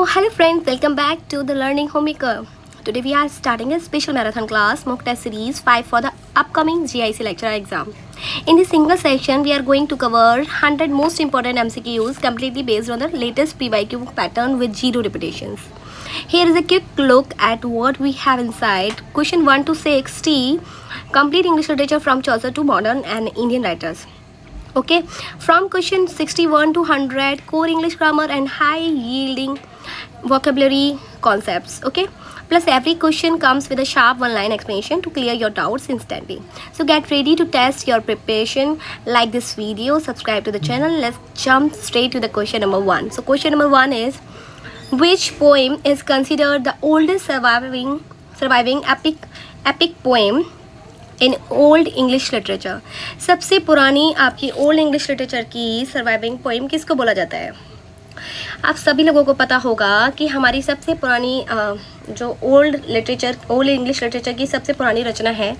Hello friends, welcome back to the Learning Homemaker. Today we are starting a special marathon class mock test series 5 for the upcoming GIC lecturer exam. In this single section, we are going to cover 100 most important MCQs completely based on the latest PYQ pattern with 0 repetitions. Here is a quick look at what we have inside. Question 1 to 60, complete English literature from Chaucer to modern and Indian writers. Okay, from question 61 to 100, core English grammar and high yielding vocabulary concepts. Okay, plus every question comes with a sharp one-line explanation to clear your doubts instantly. So get ready to test your preparation. Like this video, subscribe to the channel. Let's jump straight to the question number 1. So question number 1 is, which poem is considered the oldest surviving epic poem in old English literature? सबसे पुरानी आपकी old English literature की surviving poem किसको बोला जाता है? आप सभी लोगों को पता होगा कि हमारी सबसे पुरानी जो ओल्ड इंग्लिश लिटरेचर की सबसे पुरानी रचना है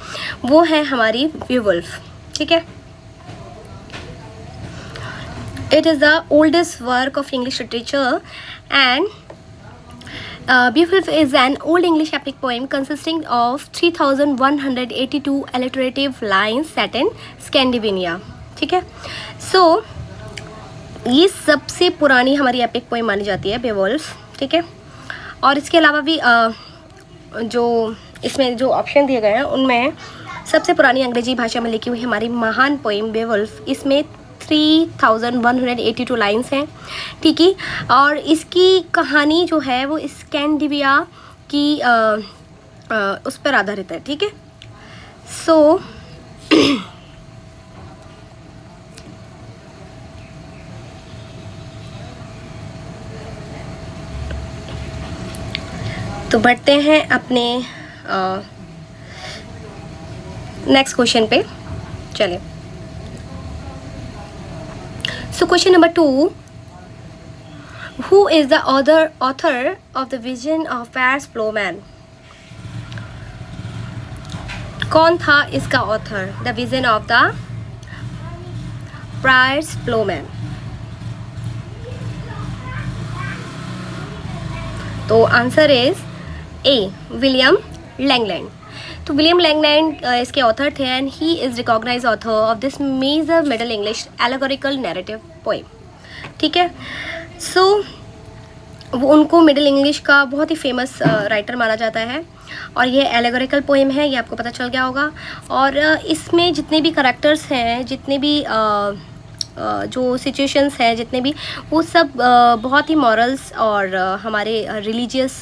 वो है हमारी बेवुल्फ. ठीक है, it is the oldest work of English literature and Beowulf is an old English epic poem consisting of 3182 alliterative lines set in Scandinavia. ठीक है, so ये सबसे पुरानी हमारी एपिक पोएम मानी जाती है बेवुल्फ. ठीक है, और इसके अलावा भी जो इसमें जो ऑप्शन दिए गए हैं उनमें सबसे पुरानी अंग्रेजी भाषा में लिखी हुई हमारी महान पोएम बेवुल्फ, इसमें 3182 लाइन्स हैं. ठीक है, और इसकी कहानी जो है वो स्कैंडिनेविया की उस पर आधारित है. ठीक है, सो तो बढ़ते हैं अपने नेक्स्ट क्वेश्चन पे. चलिए, so question number 2, who is the author of the Vision of Paris Plowman? कौन था इसका author? The Vision of the Paris Plowman. तो answer is A, William Langland. तो विलियम लैंगलैंड इसके ऑथर थे and he is recognise author of this major Middle English allegorical narrative poem. ठीक है, सो वो उनको मिडल इंग्लिश का बहुत ही फेमस राइटर माना जाता है और ये एलेगोरिकल पोएम है, ये आपको पता चल गया होगा. और इसमें जितने भी करैक्टर्स हैं, जितने भी जो सिचुएशंस हैं, जितने भी, वो सब बहुत ही मॉरल्स और हमारे रिलीजियस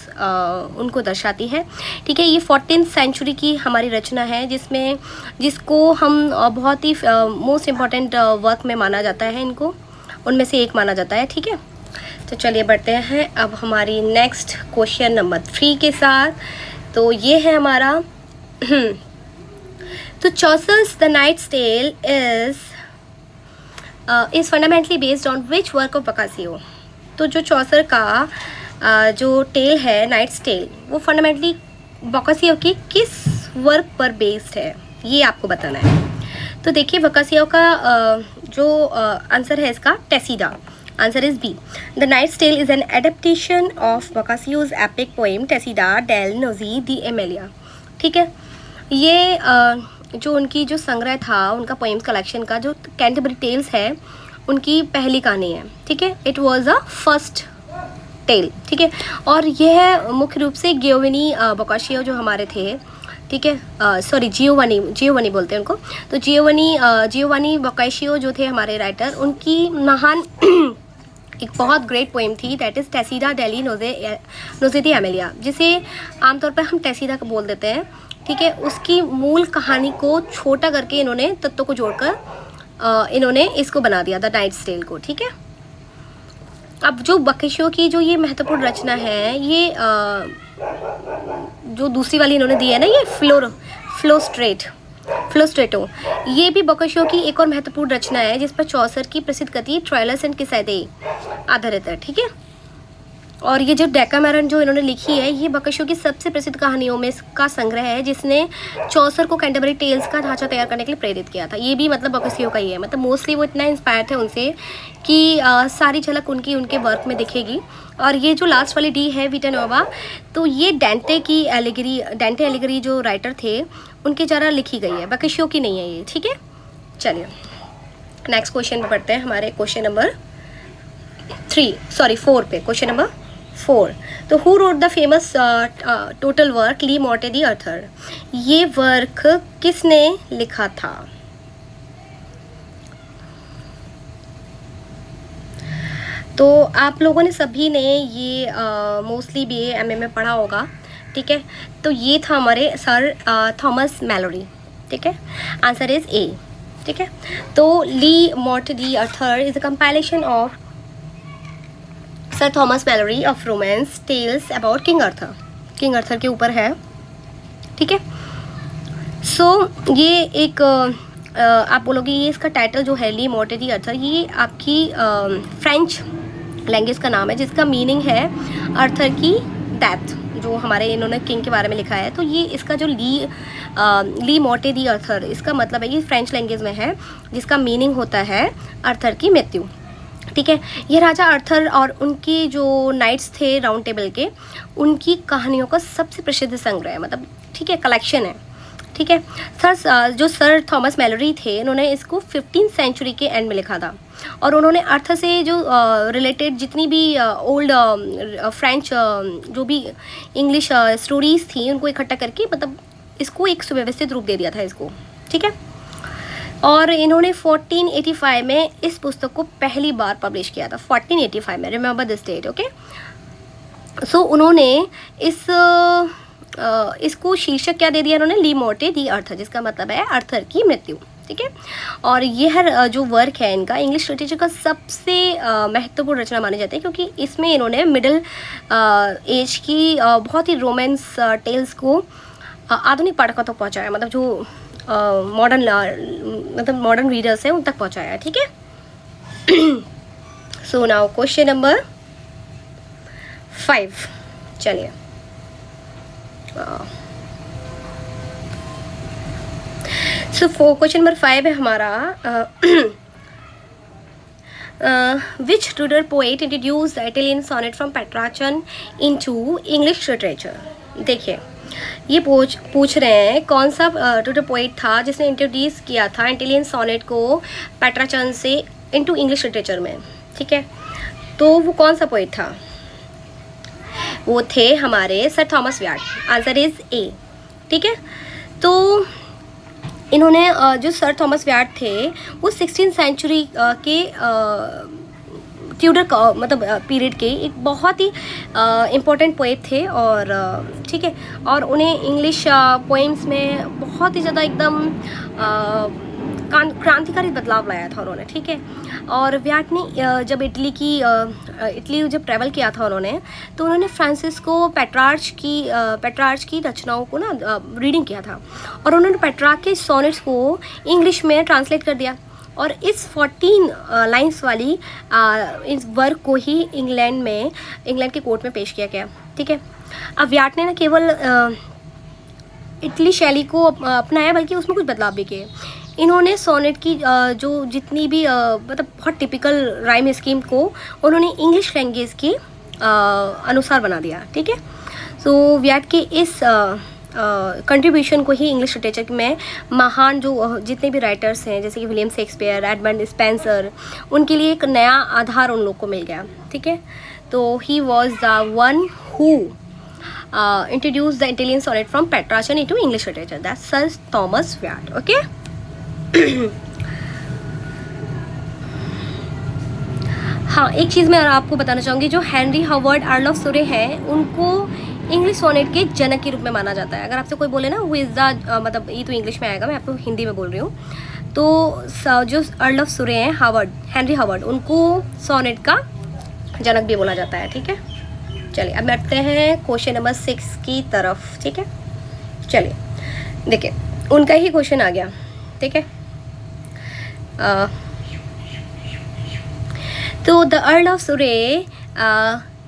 उनको दर्शाती है. ठीक है, ये 14th सेंचुरी की हमारी रचना है जिसको हम बहुत ही मोस्ट इम्पॉर्टेंट वर्क में माना जाता है, इनको उनमें से एक माना जाता है. ठीक है, तो चलिए बढ़ते हैं अब हमारी नेक्स्ट क्वेश्चन नंबर 3 के साथ. तो ये है हमारा तो Chaucer's the Knight's Tale is fundamentally based on which work of Boccaccio? तो जो चौसर का जो टेल है, नाइट्स टेल, वो फंडामेंटली बकासियो की किस वर्क पर बेस्ड है, ये आपको बताना है. तो देखिए, बकासियो का जो आंसर है इसका Teseida. Answer is B. The Knight's Tale is an adaptation of Boccaccio's epic poem Teseida delle nozze di Emilia. ठीक है, ये जो उनकी जो संग्रह था, उनका पोएम्स कलेक्शन का जो कैंटरबरी टेल्स है, उनकी पहली कहानी है. ठीक है, it was a first tale. ठीक है, और यह मुख्य रूप से गियोवनी बोकाशियो जो हमारे थे, ठीक है, सॉरी जियोवनी बोलते हैं उनको. तो जियोवनी बोकाशियो जो थे हमारे राइटर, उनकी महान एक बहुत ग्रेट पोएम थी, that is Teseida delle nozze di Emilia, जिसे आमतौर पर हम टेसीडा को बोल देते हैं. ठीक है, उसकी मूल कहानी को छोटा करके इन्होंने तत्वों को जोड़कर इन्होंने इसको बना दिया, द नाइट्स टेल को. ठीक है, अब जो बकाशियो की जो ये महत्वपूर्ण रचना है, ये जो दूसरी वाली इन्होंने दी है ना, ये फ्लोस्ट्रेटो, ये भी बकाशियो की एक और महत्वपूर्ण रचना है जिस पर चौसर की प्रसिद्ध कृति ट्रायलस एंड किसाइडे आधारित है. ठीक है, और ये जो डेकामेरन जो इन्होंने लिखी है, ये बकशो की सबसे प्रसिद्ध कहानियों में का संग्रह है, जिसने चौसर को कैंटरबरी टेल्स का ढांचा तैयार करने के लिए प्रेरित किया था। ये भी मतलब बकशियों का ही है, मतलब मोस्टली वो इतना इंस्पायर थे उनसे कि सारी झलक उनके वर्क में दिखेगी। और ये जो लास्ट वाली डी है विटा नोवा, तो ये डेंटे एलिगरी जो राइटर थे उनके द्वारा लिखी गई है, बकशियों की नहीं है ये, ठीक है। चलिए नेक्स्ट क्वेश्चन पे पढ़ते हैं, हमारे क्वेश्चन नंबर 4 पे, क्वेश्चन नंबर 4। तो who wrote the famous total work Le Morte d'Arthur, ये वर्क किसने लिखा था? तो आप लोगों ने सभी ने ये मोस्टली BA MA में पढ़ा होगा, ठीक है। तो ये था हमारे सर थॉमस मैलोरी, ठीक है। आंसर इज A, ठीक है। तो Le Morte d'Arthur is a compilation of Sir Thomas Malory of romance tales about King Arthur के ऊपर है, ठीक है। सो ये एक आप बोलोगे ये इसका टाइटल जो है ली मॉर्टे दी अर्थर, ये आपकी फ्रेंच लैंग्वेज का नाम है, जिसका मीनिंग है अर्थर की डेथ, जो हमारे इन्होंने किंग के बारे में लिखा है। तो ये इसका जो ली मॉर्टे दी अर्थर, इसका मतलब है, ये फ्रेंच लैंग्वेज में है, जिसका मीनिंग होता है अर्थर की मृत्यु, ठीक है। ये राजा अर्थर और उनके जो नाइट्स थे राउंड टेबल के, उनकी कहानियों का सबसे प्रसिद्ध संग्रह है, मतलब ठीक है, कलेक्शन है, ठीक है। सर थॉमस मैलोरी थे, उन्होंने इसको 15th सेंचुरी के एंड में लिखा था। और उन्होंने अर्थर से जो रिलेटेड जितनी भी ओल्ड फ्रेंच जो भी इंग्लिश स्टोरीज थी, उनको इकट्ठा करके मतलब इसको एक सुव्यवस्थित रूप दे दिया था इसको, ठीक है। और इन्होंने 1485 में इस पुस्तक को पहली बार पब्लिश किया था, 1485 में, रिमेंबर दिस डेट, ओके। सो उन्होंने इसको शीर्षक क्या दे दिया उन्होंने, ली मॉर्टे दी अर्थर, जिसका मतलब है अर्थर की मृत्यु, ठीक है। और यह जो वर्क है इनका इंग्लिश लिटरेचर का सबसे महत्वपूर्ण रचना माने जाते हैं, क्योंकि इसमें इन्होंने मिडिल एज की बहुत ही रोमांस टेल्स को आधुनिक पाठकों तक पहुंचाया, मतलब जो मॉडर्न रीडर्स हैं उन तक पहुंचाया, ठीक है। सो नाउ क्वेश्चन नंबर 5, चलिए। सो क्वेश्चन नंबर 5 है हमारा, which Tudor poet introduce the Italian sonnet from Petrarchan into English literature. देखिए ये पूछ रहे हैं कौन सा टूडर पोएट था जिसने इंट्रोड्यूस किया था इटालियन सोनेट को पेट्राचन से इनटू इंग्लिश लिटरेचर में, ठीक है। तो वो कौन सा पोएट था? वो थे हमारे sir Thomas VAT, answer is A, ठीक है। तो इन्होंने जो सर थॉमस व्याट थे वो 16th सेंचुरी के ट्यूडर मतलब पीरियड के एक बहुत ही इम्पोर्टेंट पोएट थे, और ठीक है। और उन्हें इंग्लिश पोएम्स में बहुत ही ज़्यादा एकदम क्रांतिकारी बदलाव लाया था उन्होंने, ठीक है। और व्याट ने जब इटली जब ट्रैवल किया था उन्होंने, तो उन्होंने फ्रांसिस्को पेट्रार्च की रचनाओं को ना रीडिंग किया था, और उन्होंने पेट्रार्च के सोनेट्स को इंग्लिश में ट्रांसलेट कर दिया, और इस 14 लाइन्स वाली इस वर्क को ही इंग्लैंड के कोर्ट में पेश किया गया, ठीक है। अब व्याट ने न केवल इटली शैली को अपनाया, बल्कि उसमें कुछ बदलाव भी किए। इन्होंने सोनेट की जो जितनी भी मतलब बहुत टिपिकल राइम स्कीम को उन्होंने इंग्लिश लैंग्वेज के अनुसार बना दिया, ठीक है। सो व्याट के इस कंट्रीब्यूशन को ही इंग्लिश लिटरेचर में महान जो जितने भी राइटर्स हैं, जैसे कि विलियम शेक्सपियर, एडमंड स्पेंसर, उनके लिए एक नया आधार उन लोग को मिल गया, ठीक है। तो ही was the one who introduced the Italian sonnet from Petrarch into English literature. That's Sir Thomas Wyatt. Okay. हाँ, एक चीज़ मैं आपको बताना चाहूँगी, जो हेनरी हावर्ड अर्ल ऑफ सुरे हैं, उनको इंग्लिश सोनेट के जनक के रूप में माना जाता है। अगर आपसे कोई बोले ना हु इज़ द, मतलब ये तो इंग्लिश में आएगा, मैं आपको हिंदी में बोल रही हूँ, तो जो अर्ल ऑफ सुरे हैं हेनरी हावर्ड, उनको सोनेट का जनक भी बोला जाता है, ठीक है। चलिए अब बढ़ते हैं क्वेश्चन नंबर 6 की तरफ, ठीक है। चलिए देखिए उनका ही क्वेश्चन आ गया, ठीक है। तो द अर्ल ऑफ सुरे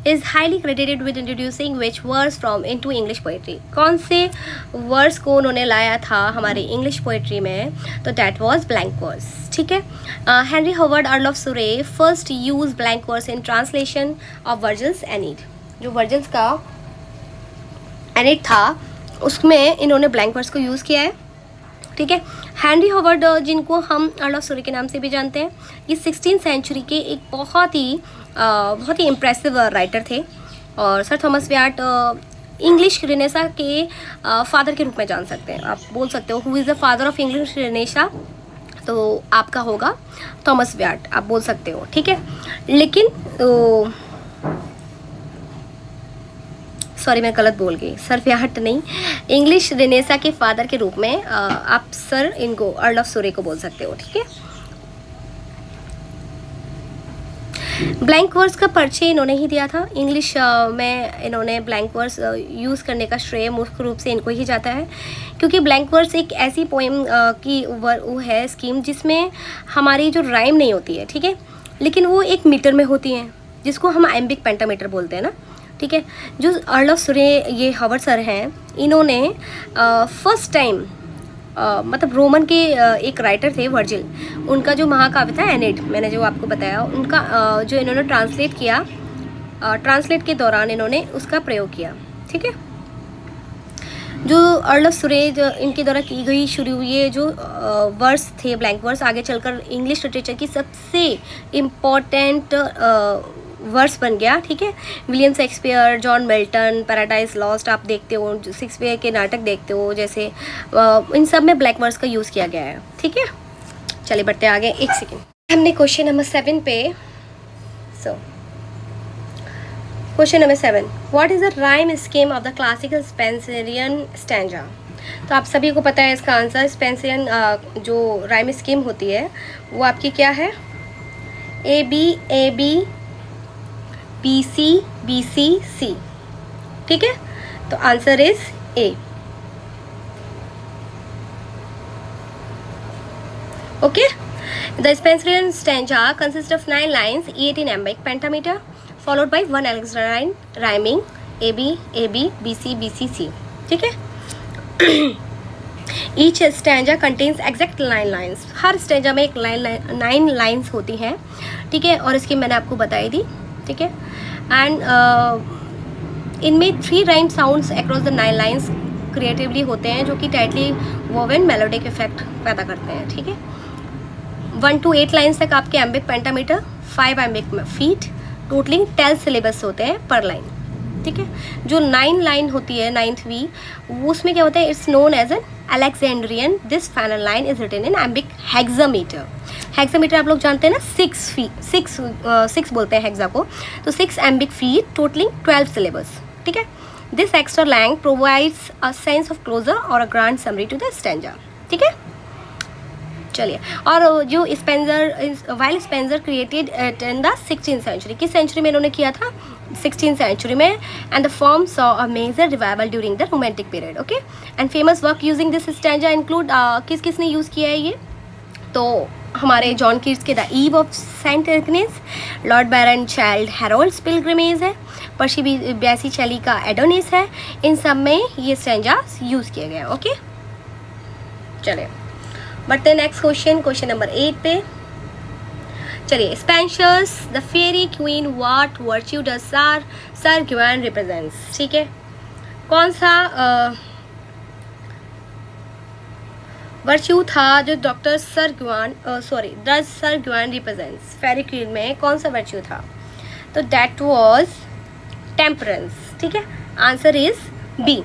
is highly credited with introducing which words from into English poetry. कौन से वर्ड्स को उन्होंने लाया था हमारे इंग्लिश पोएट्री में? तो दैट वाज ब्लैंक वर्स। ठीक है, Henry Howard earl of Surrey first use blank verse in translation of Virgil's Aeneid. जो वर्जिल्स का एनीड था उसमें इन्होंने ब्लैंक वर्स को यूज़ किया है। ठीक है, हेनरी हॉवर्ड जिनको हम अर्ल ऑफ सुरे के नाम से भी जानते हैं, ये 16th सेंचुरी के एक बहुत ही इम्प्रेसिव राइटर थे। और sir Thomas VAT English renaissance के फादर के रूप में जान सकते हैं। आप बोल सकते हो who is the father of English renaissance, तो आपका होगा थॉमस व्याट, आप बोल सकते हो। ठीक है, लेकिन सॉरी मैं गलत बोल गई, सर व्याट नहीं, इंग्लिश रिनेसा के फादर के रूप में आप सर इनको अर्ल ऑफ सुरे को बोल सकते हो। ठीक है, ब्लैंक वर्स का परिचय इन्होंने ही दिया था। इंग्लिश में इन्होंने ब्लैंक वर्स यूज़ करने का श्रेय मुख्य रूप से इनको ही जाता है, क्योंकि ब्लैंक वर्स एक ऐसी पोएम की वो है स्कीम जिसमें हमारी जो राइम नहीं होती है, ठीक है, लेकिन वो एक मीटर में होती हैं, जिसको हम आइम्बिक पेंटामीटर बोलते हैं ना। ठीक है, जो अर्ल ऑफ सुरे ये हॉवर्ड सर हैं, इन्होंने फर्स्ट टाइम मतलब रोमन के एक राइटर थे वर्जिल, उनका जो महाकाव्य था एनेड, मैंने जो आपको बताया, उनका जो इन्होंने ट्रांसलेट किया, ट्रांसलेट के दौरान इन्होंने उसका प्रयोग किया। ठीक है, जो अर्ल ऑफ सुरे इनके द्वारा की गई शुरू हुई जो वर्स थे ब्लैंक वर्स, आगे चलकर इंग्लिश लिटरेचर की सबसे इम्पॉर्टेंट वर्स बन गया। ठीक है, William Shakespeare, John Milton, paradise lost आप देखते हो, शेक्सपियर के नाटक देखते हो, जैसे इन सब में ब्लैंक वर्स का यूज़ किया गया है। ठीक है, चलिए बढ़ते आगे। एक सेकेंड, हमने क्वेश्चन नंबर 7 पे, सो question number 7, what is the rhyme scheme of the classical Spenserian stanza? तो आप सभी को पता है इसका आंसर। स्पेंसरियन जो राइम स्कीम होती है वो आपकी क्या है? ए बी बी सी सी। ठीक है, तो answer is A. Okay, the Spenserian stanza consist of 9 lines, 8 in iambic pentameter, followed by 1 alexandrine rhyming A B B C C। ठीक है, each stanza contains exact 9 lines. हर stanza में एक 9 lines होती हैं। ठीक है, और इसकी मैंने आपको बताई दी। ठीक है, एंड इनमें 3 rhyme sounds across the 9 lines creatively होते हैं, जो कि टाइटली वोवन मेलोडिक इफेक्ट पैदा करते हैं। ठीक है, 1 to 8 लाइन्स तक आपके एम्बिक पेंटामीटर, 5 एम्बिक फीट, टोटलिंग 10 सिलेबस होते हैं पर लाइन। ठीक है, जो 9 लाइन होती है, 9th वी, उसमें क्या होता है? It's known as an Alexandrian. This final line is written in iambic hexameter. Hexameter आप लोग जानते हैं ना, 6 बोलते हैं हेक्सा को, तो 6 एम्बिक फीट, टोटलिंग 12 सिलेबस। ठीक है, this extra length provides a sense of closure और a grand summary to the stanza. ठीक है, चलिए, और जो Spenser, while Spenser created in the 16th century, किस सेंचुरी में इन्होंने किया था? 16th सेंचुरी में, and the form saw a major revival during the romantic period. Okay, and famous work using this stanza include, किस किस ने यूज़ किया है ये? तो हमारे जॉन कीट्स के the Eve of Saint Agnes, Lord Byron Childe Harold's Pilgrimage है, पर्सी ब्यासी शैली का एडोनिस है, इन सब में ये स्टैंजा यूज़ किया गया। ओके, चलिए बढ़ते नेक्स्ट क्वेश्चन नंबर 8 पे। चलिए, Spenser's the Faerie Queene, what virtue does Sir Guyon represents? ठीक है, कौन सा वर्च्यू था जो doctor Sir Guyon represents? Faerie Queene में कौन सा वर्च्यू था? तो दैट वाज टेम्परेंस। ठीक है, answer is B.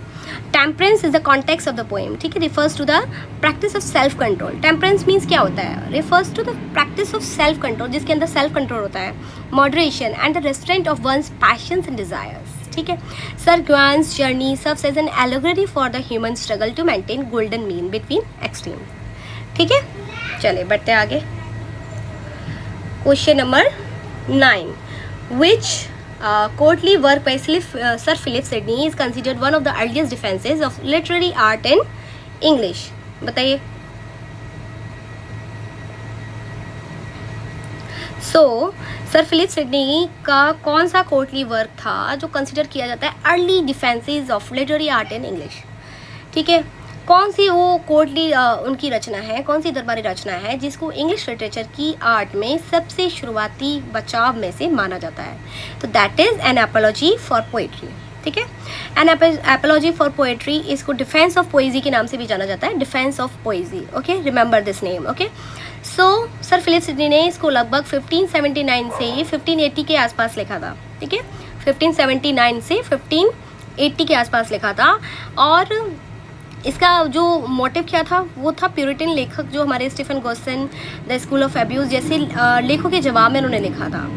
Temperance is the context of the poem. ठीक है, refers to the practice of self control. Temperance means क्या होता है? Refers to the practice of self control, जिसके अंदर सेल्फ कंट्रोल होता है, moderation and the restraint of one's passions and desires. ठीक है, sir Guyon's journey serves as an allegory for the human struggle to maintain golden mean between extreme. ठीक है, चलिए बढ़ते आगे। Question number 9, which courtly work by Sir Philip Sidney is considered one of the earliest defenses of literary art in English? बताइए। सो sir Philip Sydney का कौन सा courtly work था जो कंसिडर किया जाता है early defences of literary art in English? ठीक है, कौन सी वो कोर्टली उनकी रचना है, कौन सी दरबारी रचना है जिसको इंग्लिश लिटरेचर की आर्ट में सबसे शुरुआती बचाव में से माना जाता है? तो that is an apology for poetry. ठीक है, एन एपोलॉजी फॉर पोएट्री, इसको डिफेंस ऑफ पोइजी के नाम से भी जाना जाता है, defence of poesy. Okay, remember this name. Okay, so sir Philip Sidney ने इसको लगभग 1579 से 1580 के आसपास लिखा था। ठीक है, 1579 से 1580 के आसपास लिखा था। और इसका जो मोटिव क्या था, वो था प्यूरिटन लेखक जो हमारे Stephen Gosson, the School of Abuse जैसे लेखों के जवाब में उन्होंने लिखा था।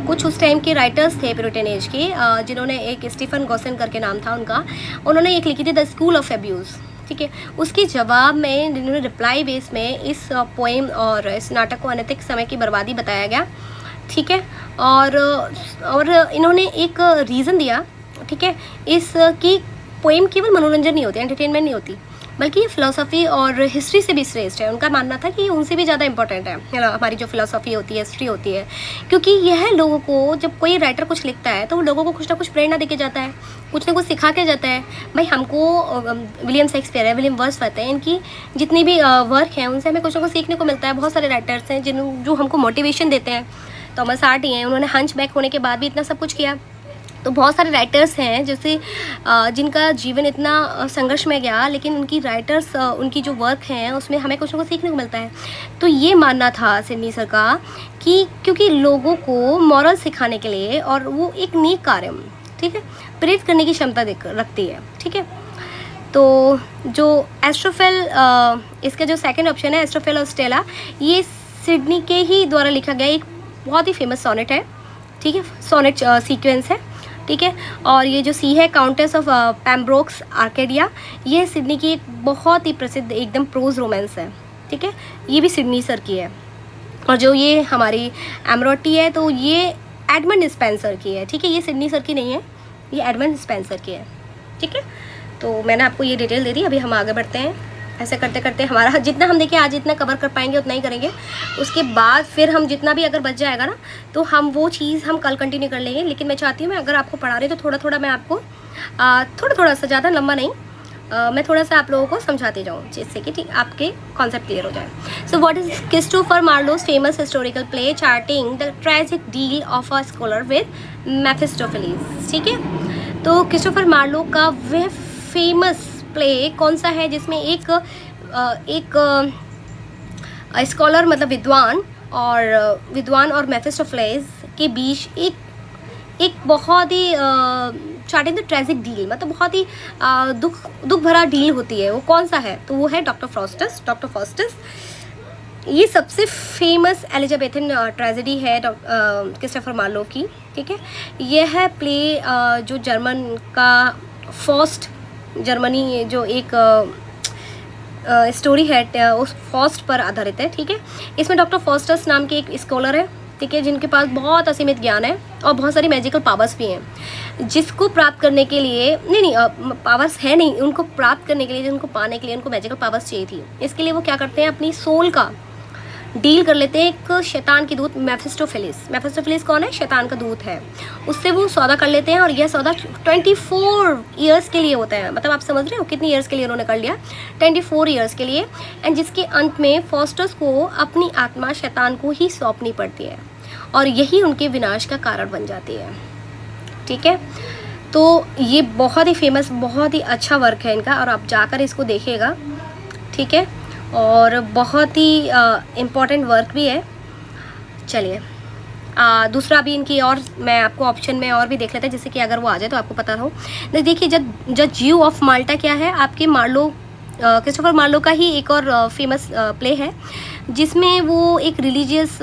कुछ उस टाइम के राइटर्स थे प्यूरिटन एज के, जिन्होंने, एक स्टीफन गॉसन करके नाम था उनका, उन्होंने एक लिखी थी द स्कूल ऑफ एब्यूज़। ठीक है, उसके जवाब में इन्होंने रिप्लाई बेस में इस पोएम और इस नाटक को अनैतिक समय की बर्बादी बताया गया। ठीक है, और इन्होंने एक रीज़न दिया। ठीक है, इसकी पोएम केवल मनोरंजन नहीं होती, एंटरटेनमेंट नहीं होती, बल्कि ये फ़िलासफ़ी और हिस्ट्री से भी श्रेष्ठ है। उनका मानना था कि उनसे भी ज़्यादा इंपॉर्टेंट है हमारी जो फ़िलासफ़ी होती है, हिस्ट्री होती है, क्योंकि यह लोगों को, जब कोई राइटर कुछ लिखता है तो वो लोगों को कुछ ना कुछ प्रेरणा देके जाता है, कुछ ना कुछ सिखा के जाता है। भाई हमको विलियम शेक्सपियर है, विलियम वर्ड्सवर्थ है, इनकी जितनी भी वर्क हैं उनसे हमें कुछ ना कुछ सीखने को मिलता है। बहुत सारे राइटर्स हैं जो हमको मोटिवेशन देते हैं। थॉमस हार्डी हैं, उन्होंने हंचबैक होने के बाद भी इतना सब कुछ किया। तो बहुत सारे राइटर्स हैं जैसे जिनका जीवन इतना संघर्ष में गया, लेकिन उनकी राइटर्स, उनकी जो वर्क हैं उसमें हमें कुछ ना कुछ सीखने को मिलता है। तो ये मानना था सिडनी सर का कि क्योंकि लोगों को मॉरल सिखाने के लिए, और वो एक नेक कार्य, ठीक है, प्रेरित करने की क्षमता रखती है। ठीक है, तो जो एस्ट्रोफेल, इसका जो सेकंड ऑप्शन है एस्ट्रोफेल और स्टेला, ये सिडनी के ही द्वारा लिखा गया एक बहुत ही फेमस सोनेट है। ठीक है, सोनेट सीक्वेंस है। ठीक है, और ये जो सी है काउंटेस ऑफ पेम्ब्रोक्स आर्केडिया, ये सिडनी की एक बहुत ही प्रसिद्ध एकदम प्रोज रोमांस है। ठीक है, ये भी सिडनी सर की है। और जो ये हमारी एमरोटी है, तो ये एडमंड स्पेंसर की है। ठीक है, ये सिडनी सर की नहीं है, ये एडमंड स्पेंसर की है। ठीक है, तो मैंने आपको ये डिटेल दे दी। अभी हम आगे बढ़ते हैं। ऐसे करते करते हमारा जितना हम देखिए आज इतना कवर कर पाएंगे उतना ही करेंगे। उसके बाद फिर हम जितना भी अगर बच जाएगा ना, तो हम वो चीज़ हम कल कंटिन्यू कर लेंगे। लेकिन मैं चाहती हूँ, मैं अगर आपको पढ़ा रही हूँ तो थोड़ा थोड़ा मैं आपको थोड़ा सा, ज़्यादा लंबा नहीं, मैं थोड़ा सा आप लोगों को समझाते जाऊँ, जिससे कि ठीक आपके कॉन्सेप्ट क्लियर हो जाए। So what is Christopher Marlowe's famous historical play charting the tragic deal of a scholar with Mephistopheles? ठीक है, तो क्रिस्टोफर मार्लो का वह फेमस प्ले कौन सा है जिसमें एक स्कॉलर मतलब विद्वान और मेफिस्टोफेलिस के बीच एक बहुत ही चार्टिंग द ट्रेजिक डील, मतलब बहुत ही दुख भरा डील होती है। वो कौन सा है? तो वो है डॉक्टर फॉस्टस। ये सबसे फेमस एलिजाबेथन ट्रेजेडी है क्रिस्टोफर मार्लो की। ठीक है, यह है प्ले जो जर्मन का फॉस्ट, जर्मनी जो एक स्टोरी है उस फॉस्ट पर आधारित है। ठीक है, इसमें डॉक्टर फॉस्टस नाम के एक स्कॉलर है, ठीक है, जिनके पास बहुत असीमित ज्ञान है और बहुत सारी मैजिकल पावर्स भी हैं, जिसको प्राप्त करने के लिए पावर्स है नहीं, उनको प्राप्त करने के लिए, उनको पाने के लिए उनको मैजिकल पावर्स चाहिए थी। इसके लिए वो क्या करते हैं, अपनी सोल का डील कर लेते हैं एक शैतान की दूत मेफिस्टोफेलिस कौन है? शैतान का दूत है। उससे वो सौदा कर लेते हैं और यह सौदा 24 ईयर्स के लिए होता है। मतलब आप समझ रहे हो कितनी ईयर्स के लिए उन्होंने कर लिया? 24 ईयर्स के लिए। एंड जिसके अंत में फॉस्टस को अपनी आत्मा शैतान को ही सौंपनी पड़ती है और यही उनके विनाश का कारण बन जाती है। ठीक है, तो ये बहुत ही फेमस, बहुत ही अच्छा वर्क है इनका और आप जाकर इसको देखिएगा। ठीक है, और बहुत ही इम्पॉर्टेंट वर्क भी है। चलिए दूसरा भी इनकी, और मैं आपको ऑप्शन में और भी देख लेते हैं जिससे कि अगर वो आ जाए तो आपको पता हो। देखिए जज ज्यू ऑफ माल्टा क्या है? आपके क्रिस्टोफर मार्लो का ही एक और फेमस प्ले है जिसमें वो एक रिलीजियस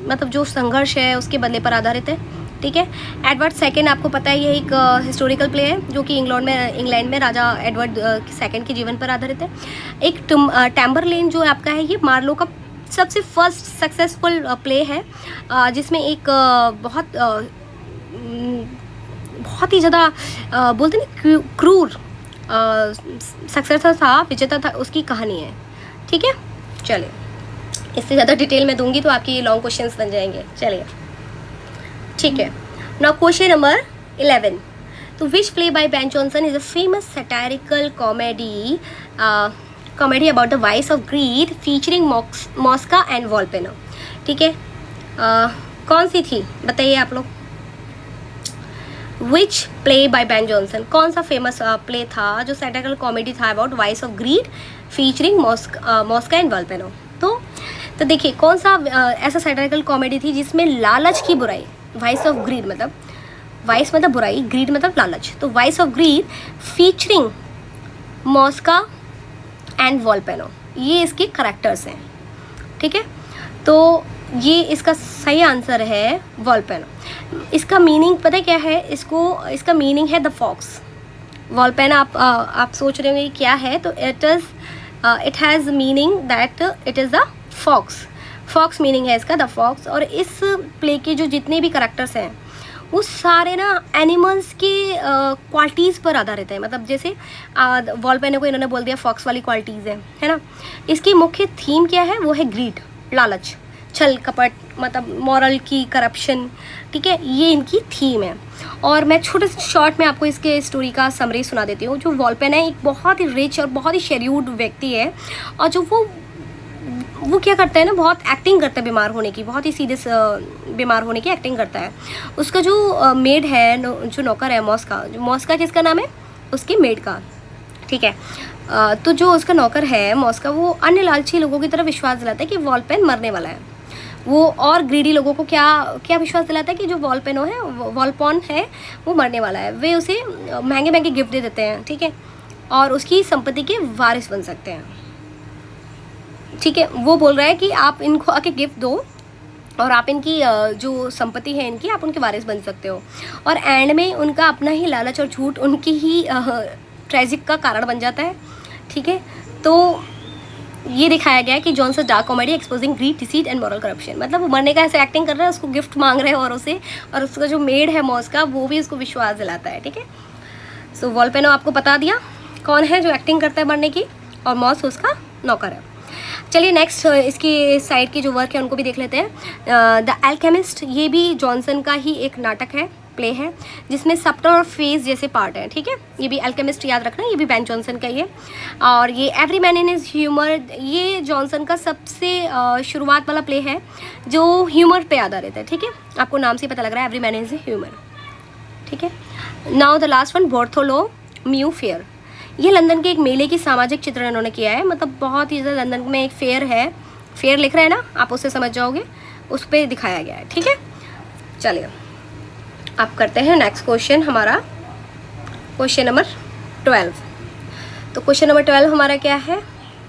मतलब जो संघर्ष है उसके बदले पर आधारित है। ठीक है, एडवर्ड सेकंड आपको पता है, ये एक हिस्टोरिकल प्ले है जो कि इंग्लैंड में राजा एडवर्ड सेकंड के जीवन पर आधारित है। एक टैम्बरलेन जो आपका है, ये मार्लो का सबसे फर्स्ट सक्सेसफुल प्ले है जिसमें एक बहुत ही ज़्यादा बोलते हैं क्रूर सक्सेसर था, विजेता था, उसकी कहानी है। ठीक है, चलिए इससे ज़्यादा डिटेल में दूंगी तो आपके ये लॉन्ग क्वेश्चंस बन जाएंगे। चलिए ठीक है। नाउ क्वेश्चन नंबर 11, तो which play by Ben Jonson is a famous satirical comedy about the vice of greed featuring Mosca and Volpone. ठीक है, कौन सी थी बताइए आप लोग। Which play by Ben Jonson, कौन सा फेमस प्ले था जो सैटारिकल कॉमेडी था about vice of greed featuring Mosca and Volpone. तो देखिए कौन सा ऐसा सैटारिकल कॉमेडी थी जिसमें लालच की बुराई, वाइस ऑफ ग्रीड मतलब वाइस मतलब बुराई, ग्रीड मतलब लालच, तो vice of greed featuring Mosca and Volpone, ये इसके करैक्टर्स हैं। ठीक है, तो ये इसका सही आंसर है वॉल्पेनो। इसका मीनिंग पता है क्या है, इसका मीनिंग है द फॉक्स। वॉल्पेनो आप सोच रहे होंगे क्या है, तो it has meaning that it is the fox meaning है इसका द फॉक्स। और इस प्ले के जो जितने भी करैक्टर्स हैं वो सारे ना एनिमल्स के क्वालिटीज़ पर आधारित है। मतलब जैसे वॉल्पेनो को इन्होंने बोल दिया फॉक्स वाली क्वालिटीज़ है ना। इसकी मुख्य थीम क्या है, वो है ग्रीड, लालच, छल कपट, मतलब मॉरल की करप्शन। ठीक है, ये इनकी थीम है। और मैं छोटे से शॉर्ट में आपको इसके स्टोरी का समरी सुना देती हूँ। जो वॉल्पेनो है एक बहुत ही रिच और बहुत ही शेड्यूल्ड व्यक्ति है, और जो वो क्या करता है ना, बहुत एक्टिंग करता है बीमार होने की, बहुत ही सीरियस बीमार होने की एक्टिंग करता है। उसका जो मेड है, जो नौकर है मॉस्का किसका नाम है, उसके मेड का। ठीक है, तो जो उसका नौकर है मॉस्का, वो अन्य लालची लोगों की तरफ विश्वास दिलाता है कि वॉल्पेनो मरने वाला है। वो और ग्रीडी लोगों को क्या विश्वास दिलाता है कि जो वॉल्पोन है वो मरने वाला है। वे उसे महंगे महंगे गिफ्ट दे देते हैं। ठीक है, और उसकी संपत्ति के वारिस बन सकते हैं। ठीक है, वो बोल रहा है कि आप इनको आके गिफ्ट दो और आप इनकी जो संपत्ति है इनकी, आप उनके वारिस बन सकते हो। और एंड में उनका अपना ही लालच और झूठ उनकी ही ट्रेजिक का कारण बन जाता है। ठीक है, तो ये दिखाया गया है कि Jonson dark comedy exposing greed, deceit and moral corruption. मतलब वो मरने का ऐसे एक्टिंग कर रहा है, उसको गिफ्ट मांग रहे हैं और उसका जो मेड है मॉस्का, वो भी उसको विश्वास दिलाता है। ठीक है, सो वॉल्पेनो आपको बता दिया कौन है जो एक्टिंग करता है मरने की, और मॉस उसका नौकर है। चलिए नेक्स्ट इसकी साइड की जो वर्क है उनको भी देख लेते हैं। द एल्केमिस्ट, ये भी जॉनसन का ही एक नाटक है, प्ले है, जिसमें सब्टर और फेज जैसे पार्ट हैं। ठीक है, ये भी एल्केमिस्ट याद रखना, ये भी बेन जॉनसन का ही है। और ये every man in his humour, ये जॉनसन का सबसे शुरुआत वाला प्ले है जो ह्यूमर पे आधारित है। ठीक है, आपको नाम से पता लग रहा है एवरी मैन इज ह्यूमर। ठीक है, now the last one, Bartholomew fair. ये लंदन के एक मेले की सामाजिक चित्रण इन्होंने किया है। मतलब बहुत ही ज़्यादा, लंदन में एक फेयर है, फेयर लिख रहे हैं ना आप, उससे समझ जाओगे, उस पर दिखाया गया है। ठीक है, चलिए आप करते हैं नेक्स्ट क्वेश्चन, हमारा क्वेश्चन नंबर 12। तो क्वेश्चन नंबर 12 हमारा क्या है,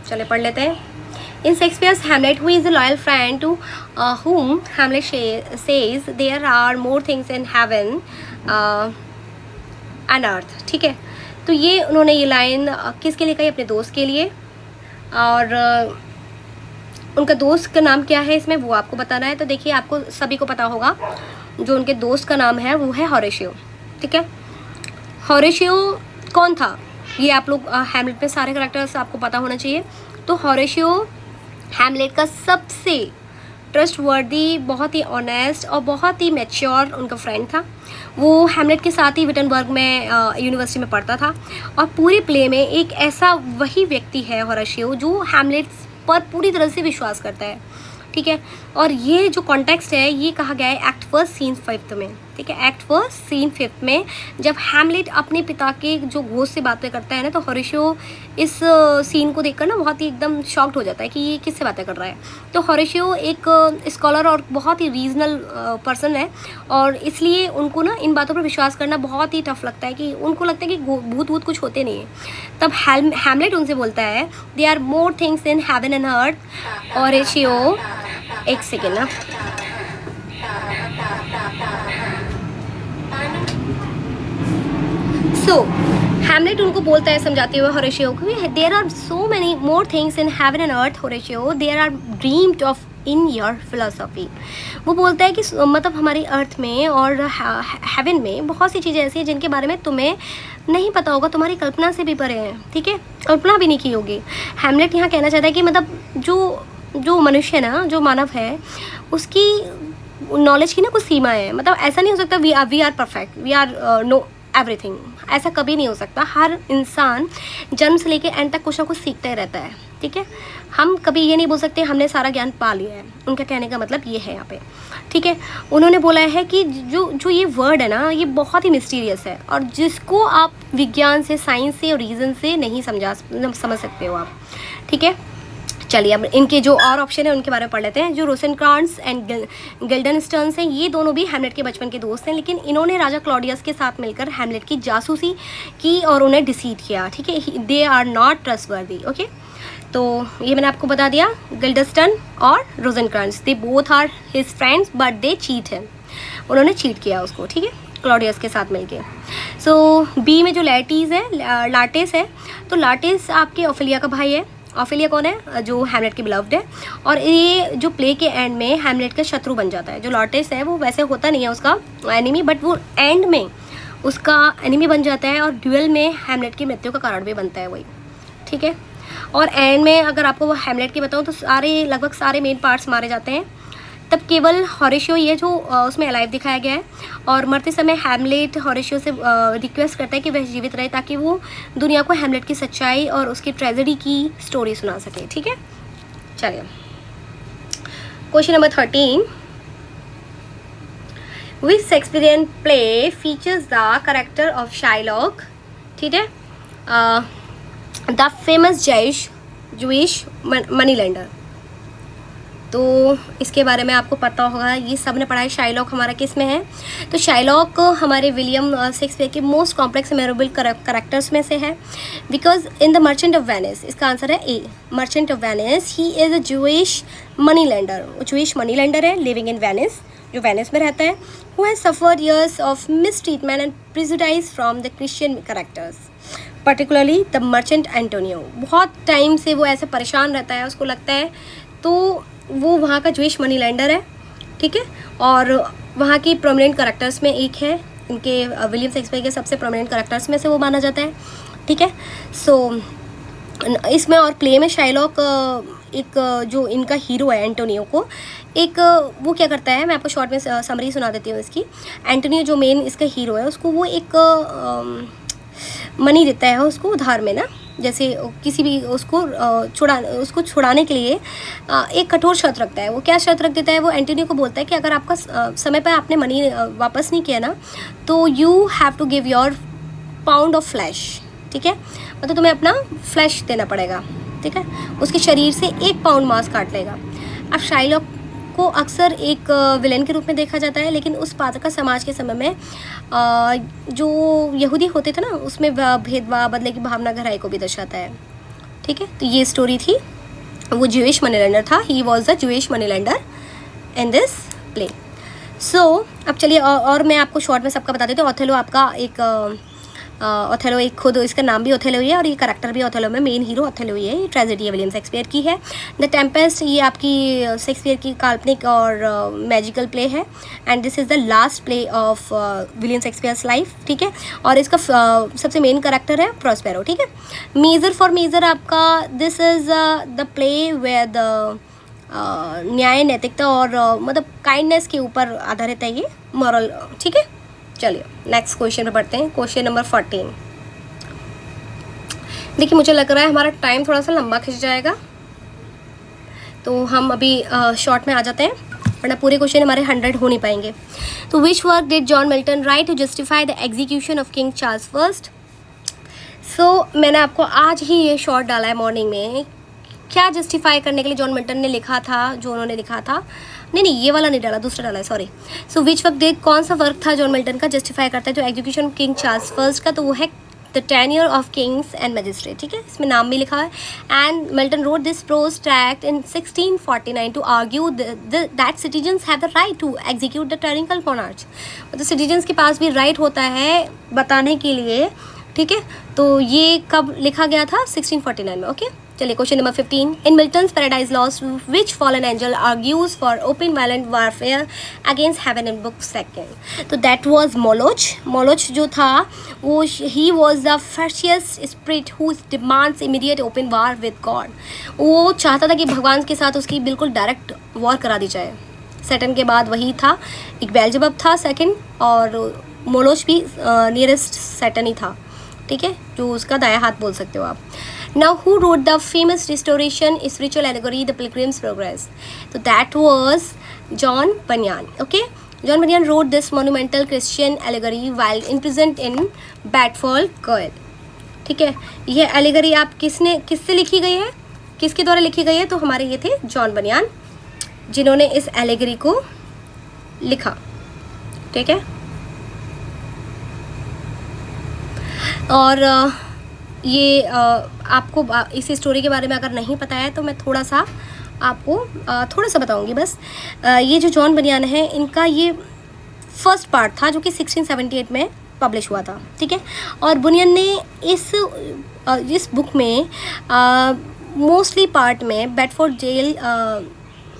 चलिए पढ़ लेते हैं। In Shakespeare's Hamlet, who is a loyal friend to whom Hamlet says there are more things in heaven and earth। ठीक है, तो ये उन्होंने ये लाइन किसके लिए कही, अपने दोस्त के लिए। और उनका दोस्त का नाम क्या है इसमें, वो आपको बताना है। तो देखिए आपको सभी को पता होगा जो उनके दोस्त का नाम है वो है होरेशियो। ठीक है, होरेशियो कौन था, ये आप लोग हैमलेट में सारे करैक्टर्स आपको पता होना चाहिए। तो होरेशियो हैमलेट का सबसे ट्रस्टवर्दी, बहुत ही ऑनेस्ट और बहुत ही मैच्योर उनका फ्रेंड था। वो हैमलेट के साथ ही विटनबर्ग में यूनिवर्सिटी में पढ़ता था। और पूरे प्ले में एक ऐसा वही व्यक्ति है होरेशियो जो हैमलेट पर पूरी तरह से विश्वास करता है। ठीक है, और ये जो कॉन्टेक्स्ट है ये कहा गया है एक्ट 1 सीन 5 में। ठीक है, एक्ट 1 सीन 5 में जब हैमलेट अपने पिता के जो घोस्ट से बातें करता है ना, तो होरेशियो इस सीन को देखकर ना बहुत ही एकदम शॉक्ड हो जाता है कि ये किससे बातें कर रहा है। तो होरेशियो एक स्कॉलर और बहुत ही रीजनल पर्सन है, और इसलिए उनको ना इन बातों पर विश्वास करना बहुत ही टफ लगता है, कि उनको लगता है कि भूत कुछ होते नहीं है। तब हैमलेट उनसे बोलता है they are more things in heaven and earth. Horatio, एक सेकेंड ना, सो हैमलेट उनको बोलता है समझाते हुए होरेशियो को, there are so many more things in heaven and earth Horatio, there are dreamed of in your philosophy. वो बोलता है कि मतलब हमारी अर्थ में और हेवन में बहुत सी चीज़ें ऐसी हैं जिनके बारे में तुम्हें नहीं पता होगा, तुम्हारी कल्पना से भी परे हैं। ठीक है, कल्पना भी नहीं की होगी। हैमलेट यहाँ कहना चाहता है कि मतलब जो जो मनुष्य है ना, जो मानव है, उसकी नॉलेज की ना कुछ सीमा है। मतलब ऐसा नहीं हो सकता we are perfect, we are know everything, ऐसा कभी नहीं हो सकता। हर इंसान जन्म से लेके एंड तक कुछ ना कुछ सीखता ही रहता है, ठीक है। हम कभी ये नहीं बोल सकते हमने सारा ज्ञान पा लिया है। उनका कहने का मतलब ये है यहाँ पे, ठीक है। उन्होंने बोला है कि जो ये वर्ड है ना, ये बहुत ही मिस्टीरियस है और जिसको आप विज्ञान से, साइंस से और रीज़न से नहीं समझ सकते हो आप, ठीक है। चलिए अब इनके जो और ऑप्शन है उनके बारे में पढ़ लेते हैं। जो रोसेनक्रांट्ज़ एंड गिल्डनस्टर्न हैं, ये दोनों भी हैमलेट के बचपन के दोस्त हैं, लेकिन इन्होंने राजा क्लॉडियस के साथ मिलकर हैमलेट की जासूसी की और उन्हें डिसीट किया, ठीक है। They are not trustworthy, okay. तो ये मैंने आपको बता दिया। गिल्डस्टर्न और Rosencrantz, they both are his friends but they cheat him, उन्होंने चीट किया उसको, ठीक है, क्लॉडियस के साथ मिलके। सो बी में जो लाटेस है, तो लाटेस आपके ओफेलिया का भाई है। ओफेलिया कौन है? जो हैमलेट की बिलव्ड है, और ये जो प्ले के एंड में हैमलेट का शत्रु बन जाता है। जो लाटेस है वो वैसे होता नहीं है उसका एनिमी, बट वो एंड में उसका एनिमी बन जाता है और ड्यूअल में हैमलेट की मृत्यु का कारण भी बनता है वही, ठीक है। और एंड में अगर आपको वो हैमलेट की बताऊँ तो लगभग सारे मेन पार्ट्स मारे जाते हैं। तब केवल हॉरेशियो ये जो उसमें अलाइव दिखाया गया है, और मरते समय हैमलेट हॉरेशियो से रिक्वेस्ट करता है कि वह जीवित रहे ताकि वो दुनिया को हैमलेट की सच्चाई और उसकी ट्रेजेडी की स्टोरी सुना सके, ठीक है। चलिए question number 13, which Shakespearean play features the character of Shylock, ठीक है, the famous Jewish money lender. तो इसके बारे में आपको पता होगा, ये सब ने पढ़ा है। शाइलॉक हमारा किस में है? तो शाइलॉक हमारे विलियम शेक्सपियर के मोस्ट कॉम्प्लेक्स मेमोरेबल कैरेक्टर्स में से है, because in the Merchant of Venice, इसका आंसर है A, Merchant of Venice. He is a Jewish money lender, Jewish money lender है, लिविंग इन वेनिस, जो वेनिस में रहता है, who has suffered years of mistreatment and prejudice from the Christian characters, particularly the merchant Antonio. बहुत time से वो ऐसे परेशान रहता है, उसको लगता है, तो वो वहाँ का जूइश मनी लेंडर है, ठीक है। और वहाँ की प्रोमिनेंट कैरेक्टर्स में एक है, इनके विलियम शेक्सपियर के सबसे प्रोमिनेंट कैरेक्टर्स में से वो माना जाता है, ठीक है। सो इसमें और प्ले में शाइलॉक एक जो इनका हीरो है एंटोनियो को, एक वो क्या करता है, मैं आपको शॉर्ट में समरी सुना देती हूँ इसकी। एंटोनियो जो मेन इसका हीरो है, उसको वो एक मनी देता है उसको उधार में ना, जैसे किसी भी उसको छुड़ाने के लिए एक कठोर शर्त रखता है। वो क्या शर्त रख देता है? वो एंटोनियो को बोलता है कि अगर आपका समय पर आपने मनी वापस नहीं किया ना, तो you have to give your pound of flesh, ठीक है, मतलब तुम्हें अपना फ्लैश देना पड़ेगा, ठीक है। उसके शरीर से 1 पाउंड मांस काट लेगा। अब शाइलॉक को अक्सर एक विलेन के रूप में देखा जाता है, लेकिन उस पात्र का समाज के समय में जो यहूदी होते थे ना, उसमें भेदभाव, बदले की भावना, गहराई को भी दर्शाता है, ठीक है। तो ये स्टोरी थी, वो जूइश मनी लेंडर था, he was the Jewish money lender in this play. So अब चलिए और मैं आपको शॉर्ट में सबका बता देती हूँ। ओथेलो आपका एक ओथेलो एक खुद इसका नाम भी ओथेलो ही है और ये कैरेक्टर भी ओथेलो में मेन हीरो ओथेलो ही है। ये ट्रेजेडी है विलियम शेक्सपियर की है। द टेम्पेस्ट ये आपकी शेक्सपियर की काल्पनिक और मैजिकल प्ले है, and this is the last play of William Shakespeare's life, ठीक है। और इसका सबसे मेन कैरेक्टर है प्रॉस्पेरो, ठीक है। मेजर फॉर मेजर आपका this is the play where the न्याय, नैतिकता और मतलब काइंडनेस के ऊपर आधारित है ये मॉरल, ठीक है। चलिए नेक्स्ट क्वेश्चन पे पढ़ते हैं, क्वेश्चन नंबर 14। देखिए मुझे लग रहा है हमारा टाइम थोड़ा सा लंबा खिंच जाएगा, तो हम अभी शॉर्ट में आ जाते हैं, वरना पूरे क्वेश्चन हमारे 100 हो नहीं पाएंगे। तो which work did John Milton write to justify the execution of King Charles first? So मैंने आपको आज ही ये शॉर्ट डाला है मॉर्निंग में, क्या जस्टिफाई करने के लिए जॉन मिल्टन ने लिखा था, जो उन्होंने लिखा था, नहीं ये वाला नहीं डाला, दूसरा डाला है, sorry. So which work did, कौन सा वर्क था जॉन मिल्टन का जस्टिफाई करता है जो execution of King Charles first का? तो वो है the tenure of kings and magistrate, ठीक है, इसमें नाम भी लिखा है। And Milton wrote this prose tract in 1649 to argue that citizens have the right to execute the tyrannical monarch, मतलब सिटीजन्स के पास भी राइट होता है बताने के लिए, ठीक है। तो ये कब लिखा गया था? 1649 में, ओके। चलिए question number 15, in Milton's Paradise Lost which fallen angel argues for open violent warfare against heaven in book second. तो दैट वाज मोलोच। मोलोच जो था वो he was the furious spirit who demands immediate open war with God. वो चाहता था कि भगवान के साथ उसकी बिल्कुल डायरेक्ट वॉर करा दी जाए। सैटर्न के बाद वही था, एक बेल्जेबब था सेकंड, और मोलोच भी नियरेस्ट सैटर्न ही था, ठीक है, जो उसका दाया हाथ बोल सकते हो आप। Now who wrote the famous restoration spiritual allegory the Pilgrim's Progress. तो that was John Bunyan. Okay, John Bunyan wrote this monumental Christian allegory while imprisoned in Bedford gaol. ठीक है, यह एलेगोरी आप किससे लिखी गई है, किसके द्वारा लिखी गई है? तो हमारे ये थे जॉन बनियान, जिन्होंने इस एलेगोरी को लिखा। ठीक है, और ये आपको इस स्टोरी के बारे में अगर नहीं पता है तो मैं थोड़ा सा आपको थोड़ा सा बताऊंगी बस। ये जो जॉन बनियान है, इनका ये फर्स्ट पार्ट था जो कि 1678 में पब्लिश हुआ था। ठीक है, और बुनियन ने इस बुक में मोस्टली पार्ट में बेडफोर्ड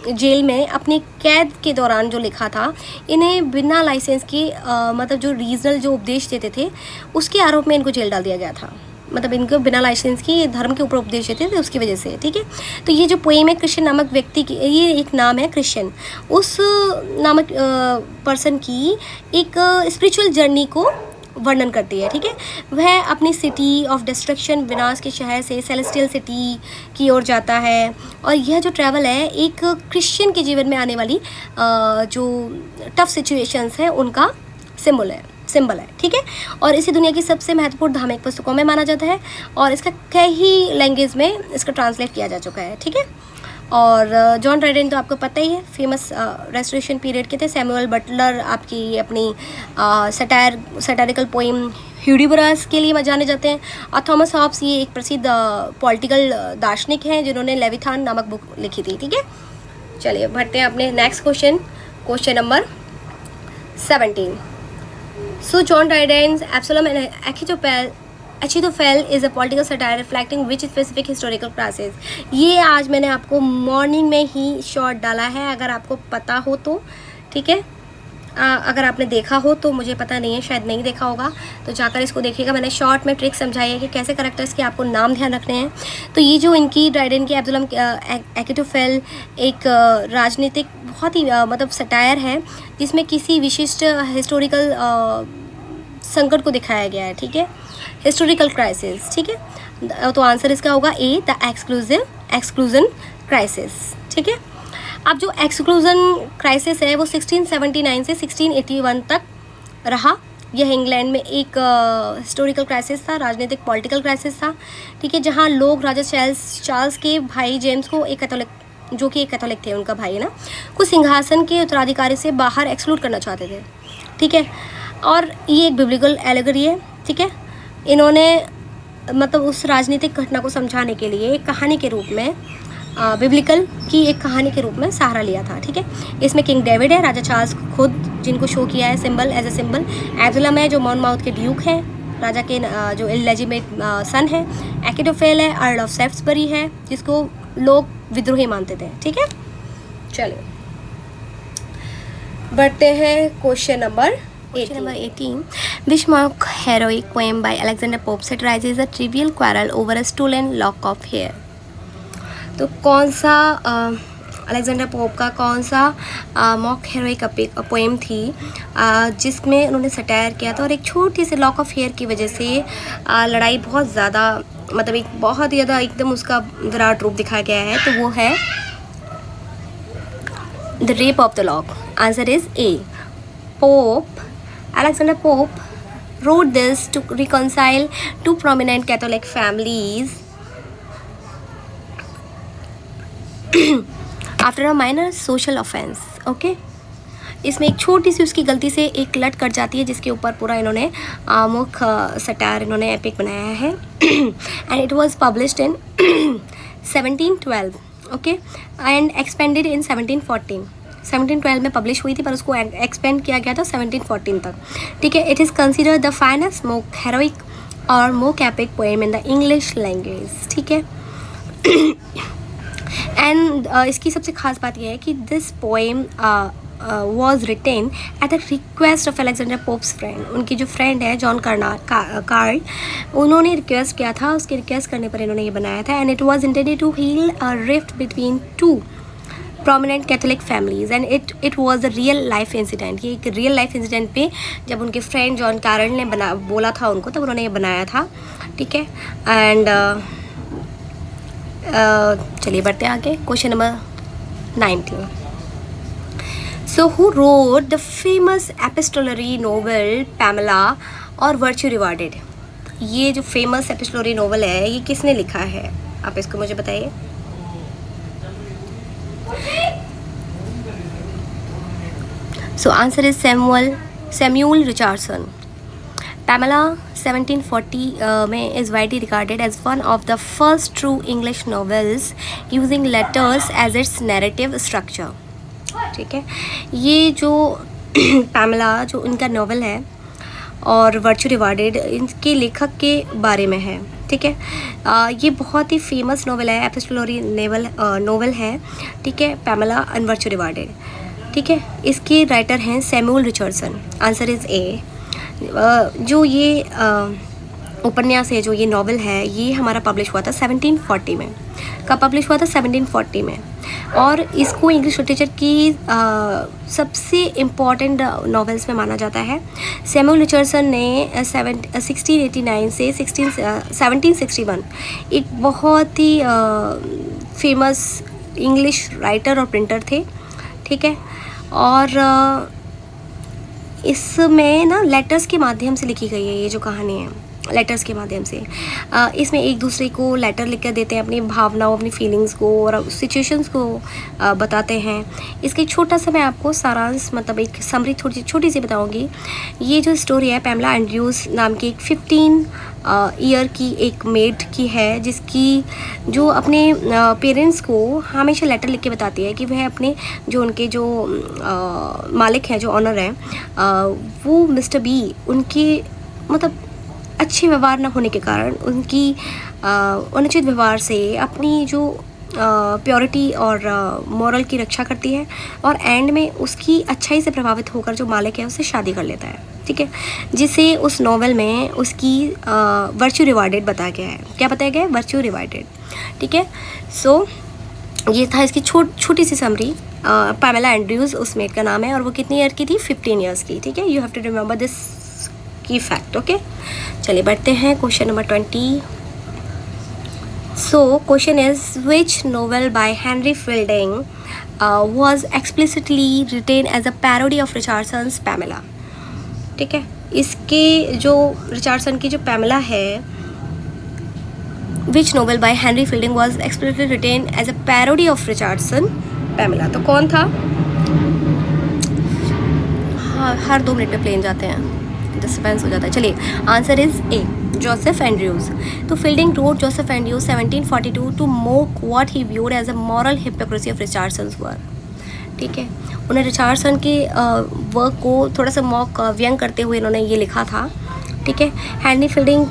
जेल में अपनी कैद के दौरान जो लिखा था, इन्हें बिना लाइसेंस के मतलब जो रीजनल जो उपदेश देते थे उसके आरोप में इनको जेल डाल दिया गया था। मतलब इनको बिना लाइसेंस की धर्म के ऊपर उपदेश देते थे उसकी वजह से। ठीक है, तो ये जो पोएम है क्रिश्चियन नामक व्यक्ति की, ये एक नाम है क्रिश्चियन, उस नामक पर्सन की एक स्पिरिचुअल जर्नी को वर्णन करती है। ठीक है, वह अपनी सिटी ऑफ डिस्ट्रक्शन, विनाश के शहर से सेलेस्टियल सिटी की ओर जाता है, और यह जो ट्रैवल है एक क्रिश्चियन के जीवन में आने वाली जो टफ सिचुएशंस हैं उनका सिंबल है। ठीक है, और इसे दुनिया की सबसे महत्वपूर्ण धार्मिक पुस्तकों में माना जाता है, और इसका कई लैंग्वेज में इसका ट्रांसलेट किया जा चुका है। ठीक है, और जॉन ड्राइडेन तो आपको पता ही है, फेमस रेस्टोरेशन पीरियड के थे। सैमुअल बटलर आपकी अपनी सटारिकल पोइम ह्यूडिबरस के लिए जाने जाते हैं, और थॉमस हॉब्स ये एक प्रसिद्ध पॉलिटिकल दार्शनिक हैं जिन्होंने लेविथान नामक बुक लिखी थी। ठीक है, चलिए बढ़ते हैं अपने next question number 17। So John Dryden's Absalom and Achitophel is a political satire reflecting which specific historical classes। ये आज मैंने आपको मॉर्निंग में ही शॉर्ट डाला है, अगर आपको पता हो तो। ठीक है, अगर आपने देखा हो तो, मुझे पता नहीं है, शायद नहीं देखा होगा, तो जाकर इसको देखिएगा। मैंने शॉर्ट में ट्रिक समझाई है कि कैसे कैरेक्टर्स के आपको नाम ध्यान रखने हैं। तो ये जो इनकी ड्राइडेन की एब्सोलम एचिटोफेल एक राजनीतिक बहुत ही मतलब सटायर है, जिसमें किसी विशिष्ट हिस्टोरिकल संकट को दिखाया गया है। ठीक है, हिस्टोरिकल क्राइसिस। ठीक है, तो आंसर इसका होगा ए, द एक्सक्लूजन क्राइसिस। ठीक है, अब जो एक्सक्लूजन क्राइसिस है वो 1679 से 1681 तक रहा। यह इंग्लैंड में एक हिस्टोरिकल क्राइसिस था, राजनीतिक पॉलिटिकल क्राइसिस था। ठीक है, जहाँ लोग राजा चार्ल्स के भाई जेम्स को, एक कैथोलिक, जो कि एक कैथोलिक थे, उनका भाई ना, को सिंहासन के उत्तराधिकारी से बाहर एक्सक्लूड करना चाहते थे। ठीक है, और ये एक बिब्लिकल एलेगोरी है। ठीक है, इन्होंने मतलब उस राजनीतिक घटना को समझाने के लिए एक कहानी के रूप में, बिब्लिकल की एक कहानी के रूप में सहारा लिया था। ठीक है, इसमें किंग डेविड है, राजा चार्ल्स खुद जिनको शो किया है सिंबल एज ए सिंबल, एब्सोलम है जो मॉनमाउथ के ड्यूक हैं, राजा के जो इलेजिमेट सन है, एचिटोफेल है, अर्ल ऑफ सेफ्सबरी है, जिसको लोग विद्रोही मानते थे। ठीक है, चलिए बढ़ते हैं question number 18. Which mock heroic poem by Alexander Pope satirizes a trivial quarrel over a stolen lock of hair? तो कौन सा अलेक्जेंडर पोप का कौन सा मॉक हेरोइक पोएम थी जिसमें उन्होंने सटायर किया था, और एक छोटी सी लॉक ऑफ हेयर की वजह से लड़ाई बहुत ज़्यादा, मतलब एक बहुत ज़्यादा एकदम उसका विराट रूप दिखाया गया है। तो वो है the rape of the lock. Answer is A. Alexander Pope wrote this to reconcile two prominent Catholic families after a minor social offense. Okay? इसमें एक छोटी सी उसकी गलती से एक लट कट जाती है, जिसके ऊपर पूरा इन्होंने मुख सटायर इन्होंने एपिक बनाया है। And it was published in 1712, okay, and expanded in 1714। 1712 में पब्लिश हुई थी, पर उसको एक्सपेंड किया गया था 1714 तक। ठीक है, it is considered the finest mock heroic और mock epic poem in the English language. ठीक है, एंड इसकी सबसे खास बात यह है कि this poem was written at the request of Alexander pops friend. उनकी जो फ्रेंड है जॉन कार्ल, उन्होंने रिक्वेस्ट किया था, उसके रिक्वेस्ट करने पर इन्होंने ये बनाया था। And it was intended to heal a rift between two prominent Catholic families and it was a real life incident. ये एक रियल लाइफ इंसिडेंट पे जब उनके फ्रेंड जॉन कार्ल ने बोला था उनको, तब उन्होंने ये बनाया था। ठीक है, एंड चलिए बढ़ते आगे। Question number 19। So who wrote the famous epistolary novel Pamela और वर्च्यू रिवार्डेड? ये जो फेमस एपिस्टोलरी नोवेल है ये किसने लिखा है? आप इसको मुझे बताइए। So answer is Samuel Richardson. Pamela 1740 में is widely regarded as one of the first true English novels using letters as its narrative structure. ठीक है, ये जो पैमेला जो उनका नॉवेल है और वर्च्यू रिवार्डेड, इनके लेखक के बारे में है। ठीक है, ये बहुत ही फेमस नॉवेल है, एपिस्टोलरी नॉवेल है। ठीक है, पैमेला एंड वर्च्यू रिवार्डेड। ठीक है, इसके राइटर हैं सैमुअल रिचर्डसन। आंसर इज़ ए। जो ये उपन्यास है, जो ये नॉवेल है, ये हमारा पब्लिश हुआ था 1740 में। कब पब्लिश हुआ था? 1740 में। और इसको इंग्लिश लिटरेचर की सबसे इम्पॉर्टेंट नॉवेल्स में माना जाता है। सैमुअल रिचर्डसन ने 1689 से 1761 एक बहुत ही फेमस इंग्लिश राइटर और प्रिंटर थे। ठीक है, और इसमें ना लेटर्स के माध्यम से लिखी गई है ये जो कहानी है, लेटर्स के माध्यम से। इसमें एक दूसरे को लेटर लिख कर देते हैं, अपनी भावनाओं, अपनी फीलिंग्स को और सिचुएशंस को बताते हैं। इसका एक छोटा सा मैं आपको सारांश, मतलब एक समरी छोटी सी बताऊंगी। ये जो स्टोरी है पैमेला एंड्रयूज नाम की एक 15 ईयर की एक मेड की है, जिसकी जो अपने पेरेंट्स को हमेशा लेटर लिख के बताती है कि वह अपने जो उनके जो मालिक हैं, जो ऑनर हैं, वो मिस्टर बी, उनके मतलब अच्छे व्यवहार न होने के कारण, उनकी अनुचित व्यवहार से अपनी जो प्योरिटी और मॉरल की रक्षा करती है, और एंड में उसकी अच्छाई से प्रभावित होकर जो मालिक है उससे शादी कर लेता है। ठीक है, जिसे उस नॉवेल में उसकी वर्च्यू रिवार्डेड बताया गया है। क्या बताया गया है? Virtue rewarded. ठीक है, सो ये था इसकी छोटी सी समरी। पैमेला एंड्रयूज उस मेड का नाम है, और वो कितनी ईयर की थी? 15 ईयर्स की। ठीक है, you have to remember this key fact. Okay, चलिए बढ़ते हैं question number 20। So question is which novel by Henry Fielding was explicitly written as a parody of Richardson's Pamela? ठीक है, इसके जो रिचर्डसन की जो पैमेला है, which novel by Henry Fielding was explicitly written as a parody of Richardson Pamela? तो कौन था? हाँ, हर 2 मिनट पे प्लेन जाते हैं, डिस्टर्बेंस हो जाता है। चलिए, answer is A, Joseph Andrews. तो Fielding wrote Joseph Andrews 1742 to mock what he viewed as a moral hypocrisy of Richardson's work. ठीक है, उन्हें रिचर्डसन के वर्क को थोड़ा सा मॉक व्यंग करते हुए इन्होंने ये लिखा था। ठीक है, हेनरी फील्डिंग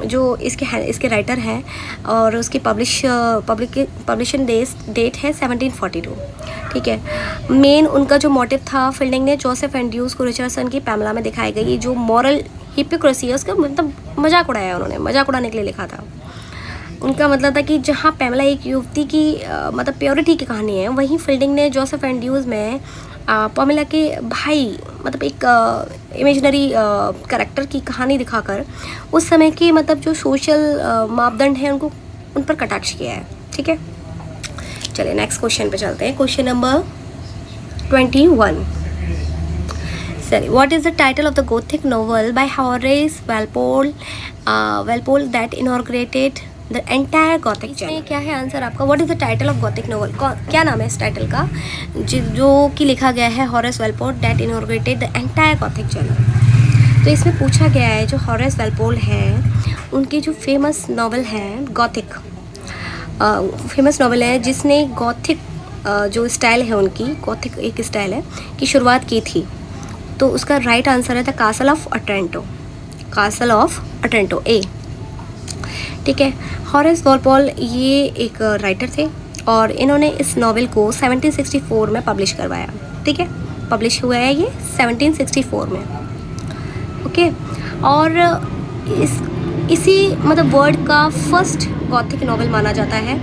जो इसके राइटर हैं, और उसकी पब्लिशिंग डेट है 1742। ठीक है, मेन उनका जो मोटिव था, फील्डिंग ने जोसेफ एंड्रयूज को रिचर्डसन की पैमेला में दिखाई गई जो मॉरल हिपोक्रेसी है उसका मतलब मजाक उड़ाया। उन्होंने मजाक उड़ाने के लिए लिखा था। उनका मतलब था कि जहाँ पैमेला एक युवती की मतलब प्योरिटी की कहानी है, वहीं फील्डिंग ने जोसेफ एंड्रयूज में पैमेला के भाई, मतलब एक इमेजिनरी कैरेक्टर की कहानी दिखाकर उस समय के मतलब जो सोशल मापदंड हैं उनको उन पर कटाक्ष किया है। ठीक है, चलिए नेक्स्ट क्वेश्चन पे चलते हैं। Question number 21। Sorry, what is the title of the Gothic novel by Horace Walpole that inaugurated the entire Gothic genre? क्या है आंसर आपका? What is the title of Gothic novel? क्या नाम है इस टाइटल का जो कि लिखा गया है Horace Walpole that inaugurated the entire Gothic genre? तो इसमें पूछा गया है जो Horace Walpole है, उनकी जो फेमस नॉवल है गॉथिक, फेमस नॉवल है जिसने गॉथिक जो स्टाइल है उनकी, गॉथिक एक स्टाइल है, की शुरुआत की थी। तो उसका राइट आंसर है the Castle of Otranto. Castle of Otranto, A. ठीक है। हॉरेस वॉलपॉल ये एक राइटर थे और इन्होंने इस नावल को 1764 में पब्लिश करवाया। ठीक है, पब्लिश हुआ है ये 1764 में। ओके, और इसी मतलब वर्ल्ड का फर्स्ट गॉथिक नावल माना जाता है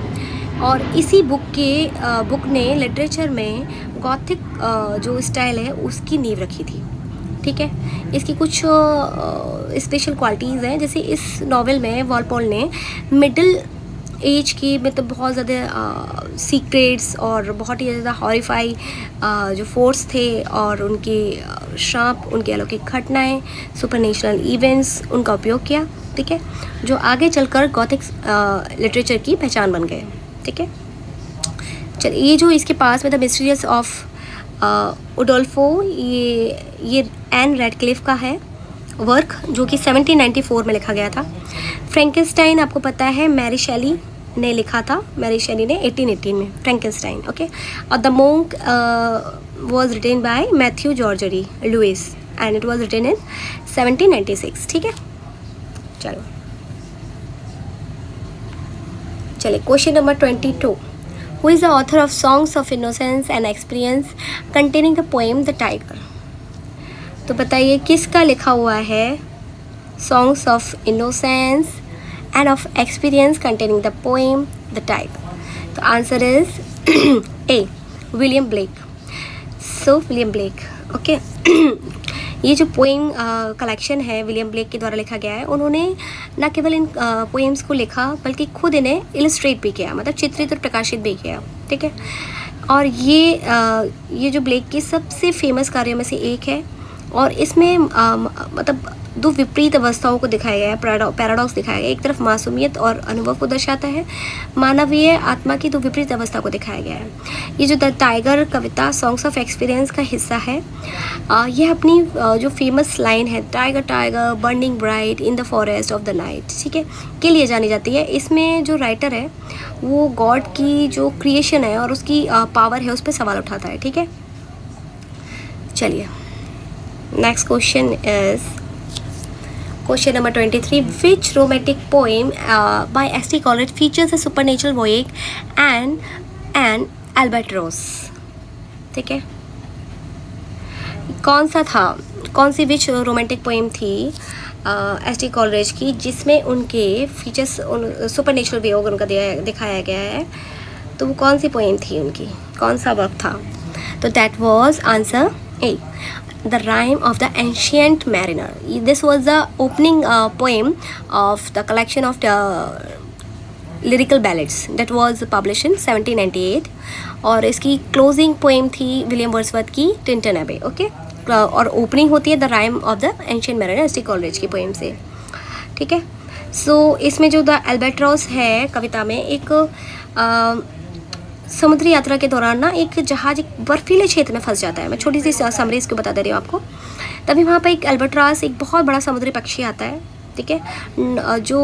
और इसी बुक ने लिटरेचर में गॉथिक जो स्टाइल है उसकी नींव रखी थी। ठीक है, इसकी कुछ स्पेशल क्वालिटीज़ हैं, जैसे इस नावल में वॉलपॉल ने मिडिल एज की मतलब बहुत ज़्यादा सीक्रेट्स और बहुत ही ज़्यादा हॉरिफाई जो फोर्स थे और उनके श्राप, उनके अलौकिक घटनाएं, सुपरनेचुरल इवेंट्स, उनका उपयोग किया। ठीक है, जो आगे चलकर गॉथिक लिटरेचर की पहचान बन गए। ठीक है, चलिए ये जो इसके पास में द मिस्टीरियस ऑफ उडोल्फो, ये एन रेडक्लिफ का है वर्क जो कि 1794 में लिखा गया था। फ्रैंकेनस्टाइन आपको पता है मैरी शेली ने लिखा था, मैरी शेली ने 1818 में फ्रैंकेनस्टाइन। ओके, और the Monk was written by Matthew Gregory Lewis and it was written in 1796। ठीक है, चलो चलिए question number 22। Who is the author of Songs of Innocence and Experience containing the poem the Tyger. तो बताइए किसका लिखा हुआ है Songs of Innocence and of Experience containing the poem the Tyger. तो answer is A William Blake. So William Blake. Okay, ये जो poem collection है विलियम ब्लेक के द्वारा लिखा गया है। उन्होंने न केवल इन पोएम्स को लिखा बल्कि खुद इन्हें इलस्ट्रेट भी किया, मतलब चित्रित और प्रकाशित भी किया। ठीक है, और ये जो ब्लेक के सबसे फेमस कार्यों में से एक है और इसमें मतलब दो विपरीत अवस्थाओं को दिखाया गया है, पैराडॉक्स दिखाया गया है। एक तरफ मासूमियत और अनुभव को दर्शाता है, मानवीय आत्मा की दो विपरीत अवस्था को दिखाया गया है। ये जो the tiger Kavita songs of experience का हिस्सा है, यह अपनी जो फेमस लाइन है tiger tiger burning bright in the forest of the night, ठीक है, के लिए जानी जाती है। इसमें जो राइटर है वो गॉड की जो क्रिएशन है और उसकी पावर है उस पर सवाल उठाता है। ठीक है, चलिए next question is question number 23। Which romantic poem by S T. Coleridge features a supernatural voyage and an albatross. ठीक है, कौन सी विच रोमांटिक पोएम थी एस.टी. कॉलरेज की जिसमें उनके फीचर्स सुपरनेचुरल वोएक उनका दिखाया गया है। तो वो कौन सी पोएम थी उनकी, कौन सा वर्क था? तो that was answer A The Rime of the Ancient Mariner. This was the opening poem of the collection of the lyrical ballads that was published in 1798 और इसकी closing poem थी विलियम वर्ड्सवर्थ की Tintern एबे। Okay, और opening होती है The Rime of the Ancient Mariner ST. Coleridge की poem से। ठीक है, सो इसमें जो द एल्बाट्रोस है कविता में एक समुद्री यात्रा के दौरान ना एक जहाज एक बर्फीले क्षेत्र में फंस जाता है। मैं छोटी सी समरी इसको बता दे रही हूँ आपको। तभी वहाँ पर एक एल्बाट्रॉस एक बहुत बड़ा समुद्री पक्षी आता है। ठीक है, जो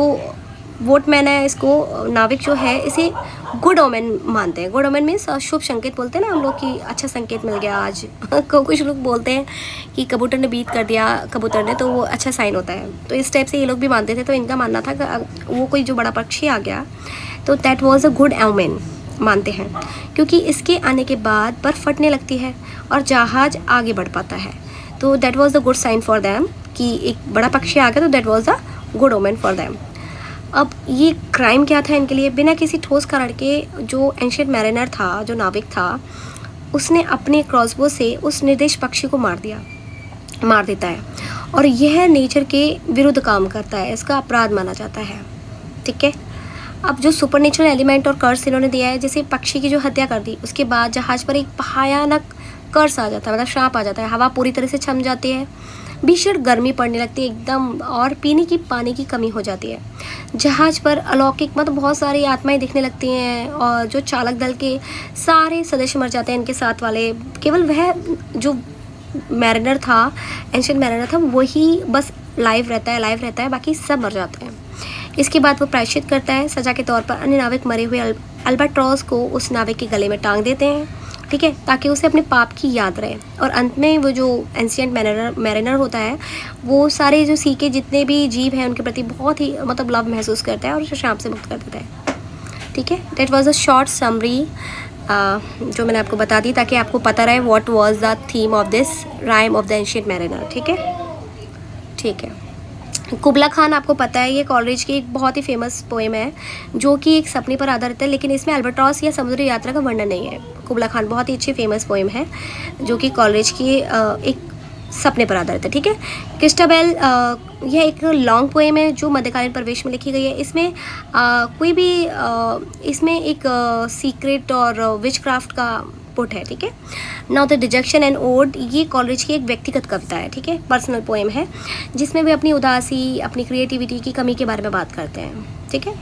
बोटमैन है इसको नाविक जो है इसे गुड ओमेन मानते हैं। गुड ओमेन मीन्स शुभ संकेत बोलते हैं ना हम लोग कि अच्छा संकेत मिल गया आज कुछ लोग बोलते हैं कि कबूतर ने बीट कर दिया कबूतर ने, तो वो अच्छा साइन होता है। तो इस टाइप से ये लोग भी मानते थे। तो इनका मानना था कि वो कोई जो बड़ा पक्षी आ गया तो that was a good omen मानते हैं, क्योंकि इसके आने के बाद बर्फ़ फटने लगती है और जहाज आगे बढ़ पाता है। तो that was the good sign for them कि एक बड़ा पक्षी आ गया, तो that was the good omen for them. अब ये क्राइम क्या था इनके लिए? बिना किसी ठोस कारण के जो एंशिएंट मैरिनर था, जो नाविक था, उसने अपने क्रॉसबो से उस निर्देश पक्षी को मार देता है और यह नेचर के विरुद्ध काम करता है, इसका अपराध माना जाता है। ठीक है, अब जो सुपरनेचुरल एलिमेंट और कर्स इन्होंने दिया है, जैसे पक्षी की जो हत्या कर दी उसके बाद जहाज़ पर एक भयानक कर्स आ जाता है, मतलब श्राप आ जाता है। हवा पूरी तरह से छम जाती है, भीषण गर्मी पड़ने लगती है एकदम, और पीने की पानी की कमी हो जाती है। जहाज़ पर अलौकिक मतलब बहुत सारी आत्माएं दिखने लगती हैं और जो चालक दल के सारे सदस्य मर जाते हैं, इनके साथ वाले। केवल वह जो मैरिनर था, एंशिएंट मैरिनर था, वही बस लाइव रहता है, बाकी सब मर जाते हैं। इसके बाद वो प्रायश्चित करता है, सज़ा के तौर पर अन्य नाविक मरे हुए अल्बाट्रॉस को उस नाविक के गले में टांग देते हैं ठीक है, ताकि उसे अपने पाप की याद रहे। और अंत में वो जो एंशिएंट मैरिनर होता है वो सारे जो सी के जितने भी जीव हैं उनके प्रति बहुत ही मतलब लव महसूस करता है और उसे शाप से मुक्त कर देता है। ठीक है, that was a short summary जो मैंने आपको बता दी ताकि आपको पता रहे what was the theme of this rhyme of the ancient mariner. ठीक है, ठीक है। कुबला खान आपको पता है ये कॉलेज की एक बहुत ही फेमस पोएम है जो कि एक सपने पर आधारित है, लेकिन इसमें अल्बाट्रॉस या समुद्री यात्रा का वर्णन नहीं है। कुबला खान बहुत ही अच्छी फेमस पोएम है जो कि कॉलेज की एक सपने पर आधारित है। ठीक है, क्रिस्टाबेल यह एक लॉन्ग पोएम है जो मध्यकालीन परिवेश में लिखी गई है। इसमें कोई भी इसमें एक सीक्रेट और विच क्राफ्ट का पुट है। ठीक है, now the Dejection and Ode ये कॉलेज की एक व्यक्तिगत कविता है। ठीक है, पर्सनल पोएम है जिसमें वे अपनी उदासी, अपनी क्रिएटिविटी की कमी के बारे में बात करते हैं। ठीक है,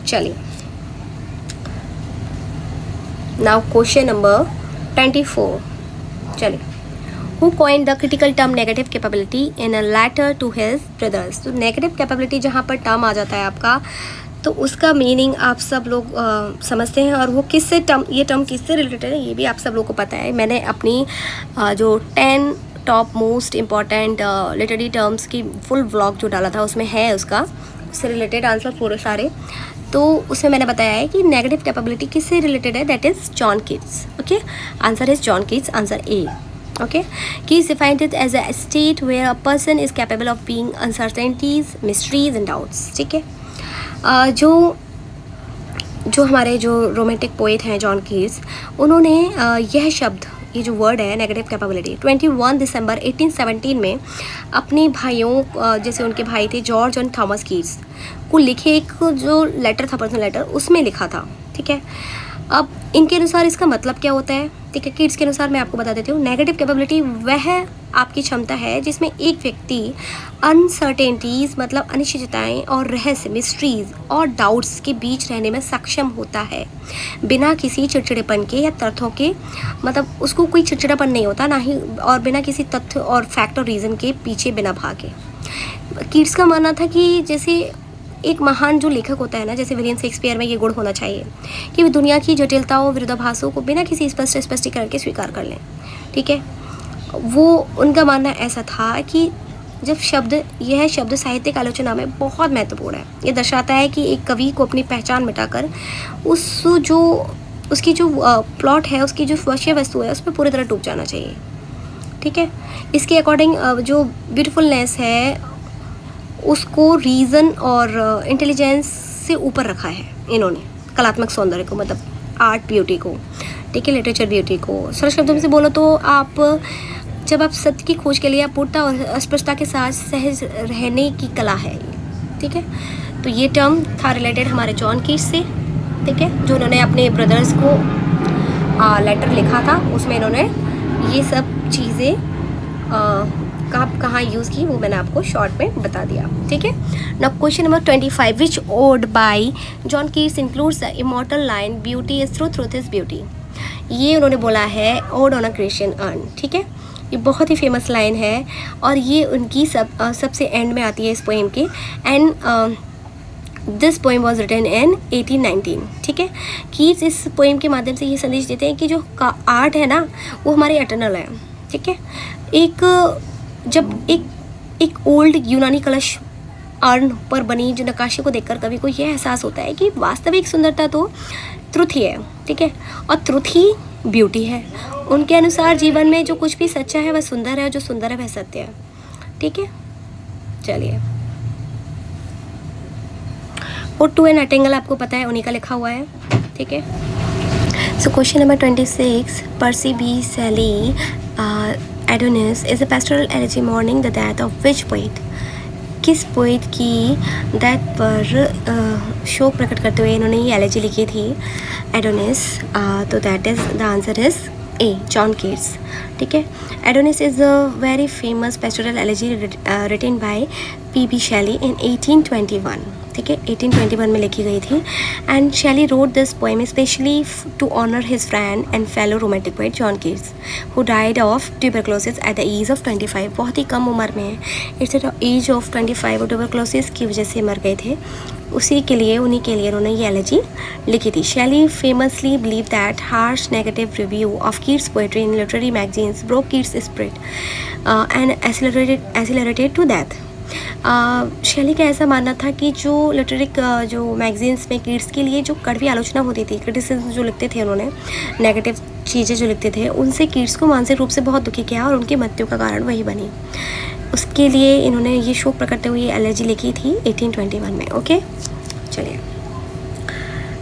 चलिए नाउ क्वेश्चन नंबर 24। चलिए, who coined the critical term negative capability in a letter to his brothers. तो नेगेटिव कैपेबिलिटी जहाँ पर टर्म आ जाता है आपका तो उसका मीनिंग आप सब लोग समझते हैं और वो किससे ये टर्म किससे रिलेटेड है ये भी आप सब लोग को पता है। मैंने अपनी जो 10 top most important literary terms की फुल व्लॉग जो डाला था उसमें है उससे रिलेटेड आंसर पूरे सारे। तो उसमें मैंने बताया है कि नेगेटिव कैपेबिलिटी किससे रिलेटेड है, that is John Keats. Okay, answer is John Keats, answer A. Okay, Keats defined it as a state where a person is capable of being uncertainties, mysteries and doubts. ठीक है, जो हमारे जो romantic poet हैं John Keats, उन्होंने यह शब्द, ये जो वर्ड है नेगेटिव कैपेबिलिटी 21 दिसंबर 1817 में अपने भाइयों जैसे उनके भाई थे जॉर्ज और थॉमस कीट्स को लिखे एक जो लेटर था, पर्सनल लेटर, उसमें लिखा था। ठीक है, अब इनके अनुसार इसका मतलब क्या होता है। ठीक है, कीट्स के अनुसार मैं आपको बता देती हूँ। नेगेटिव कैपेबिलिटी वह आपकी क्षमता है जिसमें एक व्यक्ति अनसर्टेनिटीज़ मतलब अनिश्चितताएं और रहस्य, मिस्ट्रीज और डाउट्स के बीच रहने में सक्षम होता है बिना किसी चिड़चिड़ेपन के या तथ्यों के, मतलब उसको कोई चिड़चिड़ापन नहीं होता ना ही, और बिना किसी तथ्य और फैक्ट और रीज़न के पीछे बिना भागे। कीट्स का मानना था कि जैसे एक महान जो लेखक होता है ना, जैसे विलियम शेक्सपियर में ये गुण होना चाहिए कि वे दुनिया की जटिलताओं, विरोधाभासों को बिना किसी स्पष्टीकरण के स्वीकार कर लें। ठीक है, वो उनका मानना ऐसा था कि जब यह शब्द साहित्यिक आलोचना में बहुत महत्वपूर्ण है। ये दर्शाता है कि एक कवि को अपनी पहचान मिटाकर उसकी जो प्लॉट है, उसकी जो विषय वस्तु है, उस पर पूरी तरह डूब जाना चाहिए। ठीक है, इसके अकॉर्डिंग जो ब्यूटीफुलनेस है उसको रीज़न और इंटेलिजेंस से ऊपर रखा है इन्होंने, कलात्मक सौंदर्य को, मतलब आर्ट ब्यूटी को। ठीक है, लिटरेचर ब्यूटी को। सरल शब्दों से बोलो तो जब आप सत्य की खोज के लिए पूर्णता और अस्पष्टता के साथ सहज रहने की कला है। ठीक है, तो ये टर्म था रिलेटेड हमारे जॉन कीट्स से। ठीक है, जो उन्होंने अपने ब्रदर्स को लेटर लिखा था उसमें इन्होंने ये सब चीज़ें कहाँ यूज़ की वो मैंने आपको शॉर्ट में बता दिया। ठीक है, now question number 25, which ode by John Keats includes the immortal line beauty is truth is beauty. ये उन्होंने बोला है ode on a Grecian urn. ठीक है, ये बहुत ही फेमस लाइन है और ये उनकी सबसे एंड में आती है इस पोएम के। And this poem was written in 1819। ठीक है, कीट्स इस पोएम के माध्यम से ये संदेश देते हैं कि जो आर्ट है ना वो हमारे एटर्नल है। ठीक है, जब एक ओल्ड यूनानी कलश अर्न पर बनी जो नक्काशी को देखकर कवि को यह एहसास होता है कि वास्तविक सुंदरता तो ट्रुथ ही है। ठीक है, और ट्रुथ ही ब्यूटी है। उनके अनुसार जीवन में जो कुछ भी सच्चा है वह सुंदर है और जो सुंदर है वह सत्य है। ठीक है, चलिए, पुट टू एन अटेंगल आपको पता है उन्हीं का लिखा हुआ है। ठीक है, so question number 26, Percy B Shelley Adonis is a pastoral elegy mourning the death of which poet? किस पोइट की डेथ पर शोक प्रकट करते हुए इन्होंने ये एलेजी लिखी थी एडोनिस? तो that is the answer is A, John Keats. ठीक है। Adonais is a very famous pastoral elegy written by P Shelley in 1821, ठीक है, 1821 में लिखी गई थी। And Shelley wrote this poem specially to honour his friend and fellow romantic poet John Keats who died of tuberculosis at the age of 25। बहुत ही कम उम्र में, it's eight as of 25, और ट्यूबरक्लोसिस की वजह से मर गए थे। उन्हीं के लिए उन्होंने ये एलेजी लिखी थी। Shelley famously believe that harsh negative review of Keats poetry in literary magazines broke Keats spirit and accelerated to death. Shelley का ऐसा मानना था कि जो लिटरेरिक जो मैगजीन्स में कीट्स के लिए जो कड़वी आलोचना होती थी, क्रिटिसिज्म जो लिखते थे उन्होंने, नेगेटिव चीज़ें जो लिखते थे, उनसे कीट्स को मानसिक रूप से बहुत दुखी किया और उनकी मृत्यु का कारण वही बनी। उसके लिए इन्होंने ये शोक प्रकट करते हुए एलर्जी लिखी थी 1821 में। ओके, चलिए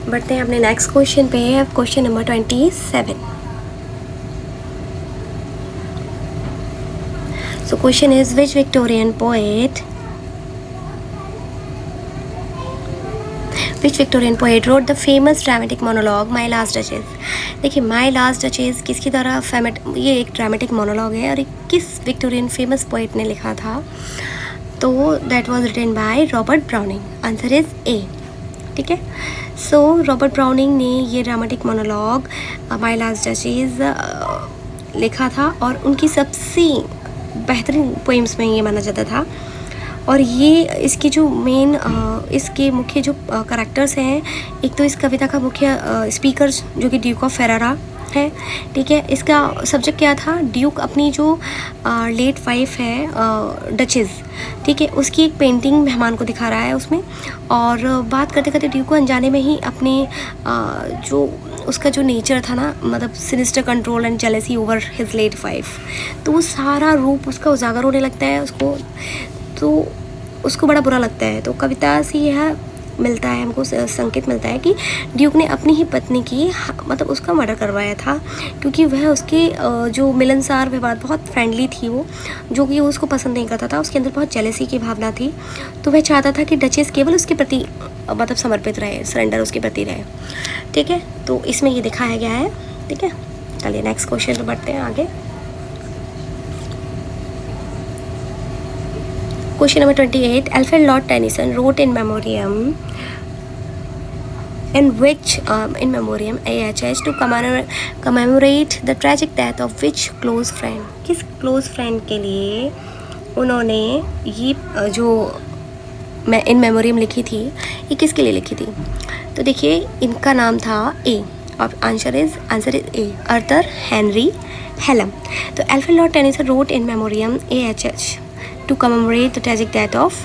बढ़ते हैं अपने नेक्स्ट क्वेश्चन पे। Question number 27। So question is, which Victorian poet wrote the famous dramatic monologue My Last Duchess? देखिए, My Last Duchess किसकी द्वारा ये एक ड्रामेटिक मोनोलॉग है और एक किस विक्टोरियन फेमस पोएट ने लिखा था? तो that was written by Robert Browning. Answer is A, ठीक है। सो रॉबर्ट ब्राउनिंग ने ये dramatic monologue My Last Duchess लिखा था और उनकी सबसे बेहतरीन पोइम्स में ये माना जाता था। और ये इसकी जो मेन इसके मुख्य जो करैक्टर्स हैं, एक तो इस कविता का मुख्य स्पीकर जो कि ड्यूक ऑफ फेरारा है, ठीक है। इसका सब्जेक्ट क्या था? ड्यूक अपनी जो लेट वाइफ है डचेस, ठीक है, उसकी एक पेंटिंग मेहमान को दिखा रहा है उसमें, और बात करते करते ड्यूक को अनजाने में ही अपने जो उसका जो नेचर था ना, मतलब sinister control and jealousy over his late wife, तो वो सारा रूप उसका उजागर होने लगता है उसको, तो उसको बड़ा बुरा लगता है। तो कविता से यह मिलता है, हमको संकेत मिलता है कि ड्यूक ने अपनी ही पत्नी की मतलब उसका मर्डर करवाया था, क्योंकि वह उसके जो मिलनसार व्यवहार, बहुत फ्रेंडली थी वो, जो कि उसको पसंद नहीं करता था, उसके अंदर बहुत जेलसी की भावना थी। तो वह चाहता था कि डचेस केवल उसके प्रति मतलब समर्पित रहे, सरेंडर उसके प्रति रहे, ठीक है। तो इसमें ये दिखाया गया है, ठीक है। चलिए नेक्स्ट क्वेश्चन पर बढ़ते हैं आगे। Question number 28. Alfred Lord Tennyson wrote in memoriam AHH to commemorate the tragic death of which close friend? किस close friend के लिए उन्होंने ये जो मैं इन मेमोरियम लिखी थी, ये किसके लिए लिखी थी? तो देखिए, इनका नाम था ए, और answer is A, Arthur Henry Hallam. तो Alfred Lord Tennyson wrote In Memoriam AHH to commemorate the tragic death of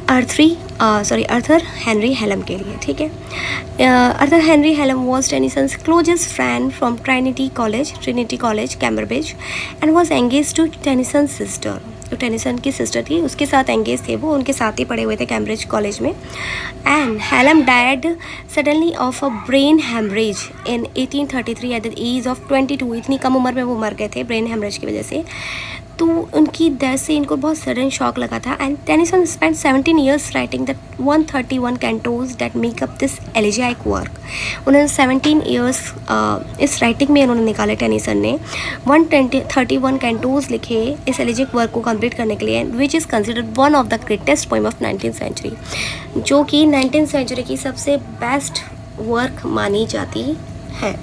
Arthur Henry Hallam के लिए, ठीक है। Arthur Henry Hallam was Tennyson's closest friend from Trinity College, Cambridge, and was engaged to Tennyson's sister. तो Tennyson की sister थी, उसके साथ engage थे वो, उनके साथ ही पढ़े हुए थे कैम्ब्रिज कॉलेज में। And Hallam died suddenly of a brain haemorrhage in 1833 at the age of 22। इतनी कम उम्र में वो मर गए थे ब्रेन हेमरेज की वजह से। तो उनकी डेथ से इनको बहुत सडन शॉक लगा था। And Tennyson spend 17 years writing the 131 cantos that make up this एलिजियाक work. उन्होंने 17 years इस राइटिंग में उन्होंने निकाले, टेनिसन ने 131 कैंटोज लिखे इस एलिजिक वर्क को कंप्लीट करने के लिए, which is considered one of the greatest poem of 19th century, जो कि 19th century की सबसे बेस्ट वर्क मानी जाती है।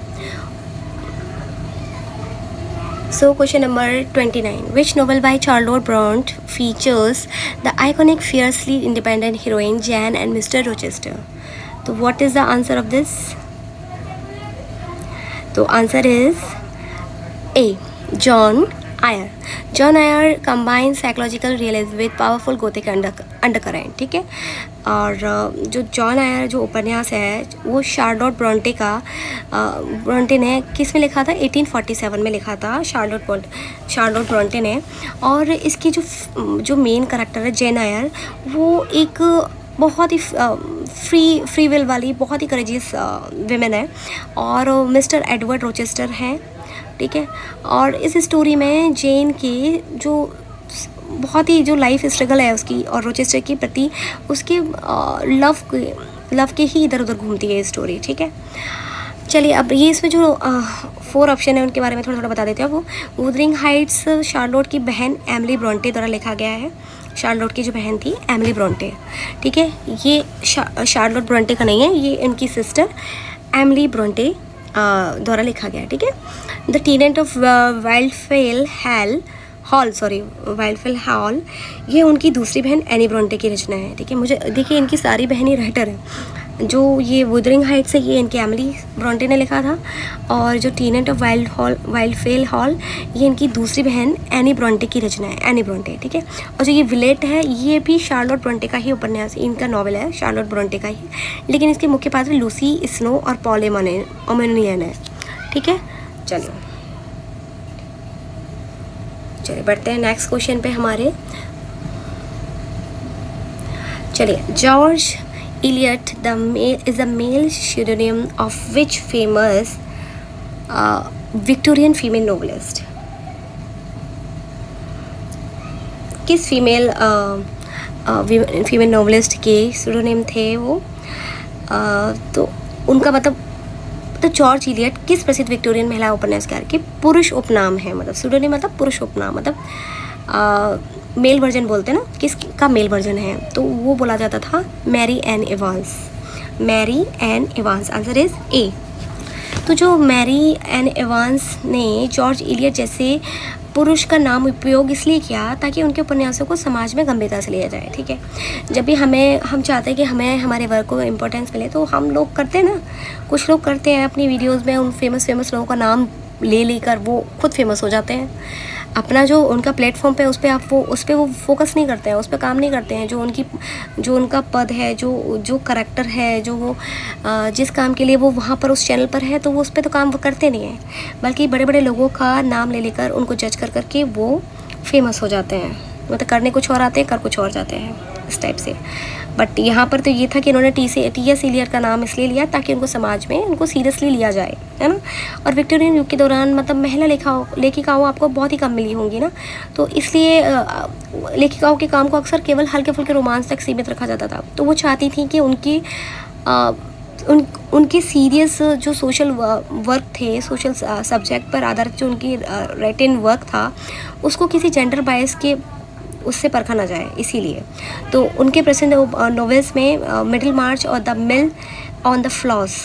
So question number 29. Which novel by Charlotte Bronte features the iconic fiercely independent heroine Jane and Mr. Rochester? So what is the answer of this? So answer is A. John Eyre. John Eyre combines psychological realism with powerful gothic undercurrent, ठीक है। और जो John आयर जो उपन्यास है वो Charlotte Brontë ने किस में लिखा था? 1847 में लिखा था शार्लोट ब्रॉन्टे ने। और इसकी जो मेन करैक्टर है जेन आयर, वो एक बहुत ही फ्री विल वाली, बहुत ही करेजियस विमेन है, और मिस्टर एडवर्ड रोचेस्टर हैं, ठीक है। और इस स्टोरी में जेन की जो बहुत ही जो लाइफ स्ट्रगल है उसकी और रोचेस्टर के प्रति उसके लव के ही इधर उधर घूमती है स्टोरी, ठीक है। चलिए अब ये इसमें जो 4 ऑप्शन है उनके बारे में थोड़ा थोड़ा बता देते हैं। वो वुदरिंग हाइट्स शार्लोट की बहन एमिली ब्रोंटे द्वारा लिखा गया है। शार्लोट की जो बहन थी एमिली ब्रोंटे, ठीक है, ये शार्लोट ब्रोंटे का नहीं है, ये इनकी सिस्टर एमिली ब्रोंटे द्वारा लिखा गया है, ठीक है। द टेनेंट ऑफ वाइल्डफेल हॉल, ये उनकी दूसरी बहन एनी ब्रोंटे की रचना है, ठीक है। मुझे देखिए इनकी सारी बहनें राइटर हैं। जो ये वुदरिंग हाइट्स है ये इनकी एमिली ब्रोंटे ने लिखा था, और जो टेनेंट ऑफ वाइल्डफेल हॉल ये इनकी दूसरी बहन एनी ब्रोंटे की रचना है, एनी ब्रोंटे, ठीक है। और जो ये विलेट है ये भी शार्लोट ब्रोंटे का ही उपन्यास, इनका नॉवल है, शार्लोट ब्रोंटे का ही, लेकिन इसके मुख्य पात्र लूसी स्नो और पॉल ओमेनियन है, ठीक है। चलिए बढ़ते हैं नेक्स्ट क्वेश्चन पे हमारे। चलिए, George Eliot is a male pseudonym of which famous Victorian female novelist? किस फीमेल नॉवलिस्ट के pseudonym थे वो? तो उनका मतलब जॉर्ज इलियट किस प्रसिद्ध विक्टोरियन महिला उपन्यासकार के पुरुष उपनाम है, मतलब pseudonym मतलब पुरुष उपनाम, मतलब मेल वर्जन बोलते हैं ना, किसका मेल वर्जन है, तो वो बोला जाता था Mary Ann Evans. Mary Ann Evans, answer is A. तो जो मैरी एन एवांस ने जॉर्ज इलियट जैसे पुरुष का नाम उपयोग इसलिए किया ताकि उनके उपन्यासों को समाज में गंभीरता से लिया जाए, ठीक है। जब भी हम चाहते हैं कि हमें हमारे वर्क को इम्पोर्टेंस मिले, तो हम लोग करते हैं ना, कुछ लोग करते हैं अपनी वीडियोज़ में उन फेमस लोगों का नाम ले लेकर वो खुद फेमस हो जाते हैं। अपना जो उनका प्लेटफॉर्म पे उस पर वो फोकस नहीं करते हैं, उस पर काम नहीं करते हैं। जो उनका पद है, जो करैक्टर है, जो वो जिस काम के लिए वो वहाँ पर उस चैनल पर है, तो वो उस पर तो काम करते नहीं हैं, बल्कि बड़े बड़े लोगों का नाम ले लेकर उनको जज कर के वो फेमस हो जाते हैं। मतलब करने कुछ और आते हैं, कर कुछ और जाते हैं, इस टाइप से। बट यहाँ पर तो ये था कि इन्होंने टी.एस. इलियट का नाम इसलिए लिया ताकि उनको समाज में उनको सीरियसली लिया जाए, है ना। और विक्टोरियन युग के दौरान मतलब महिला लेखिकाओं आपको बहुत ही कम मिली होंगी ना, तो इसलिए लेखिकाओं के काम को अक्सर केवल हल्के फुल्के रोमांस तक सीमित रखा जाता था। तो वो चाहती थी कि उनके सीरियस जो सोशल वर्क थे, सोशल सब्जेक्ट पर आधारित जो उनकी रिटन वर्क था, उसको किसी जेंडर बायस के उससे परखा ना जाए, इसीलिए। तो उनके प्रसिद्ध नॉवेल्स में मिडिल मार्च और the Mill on the Floss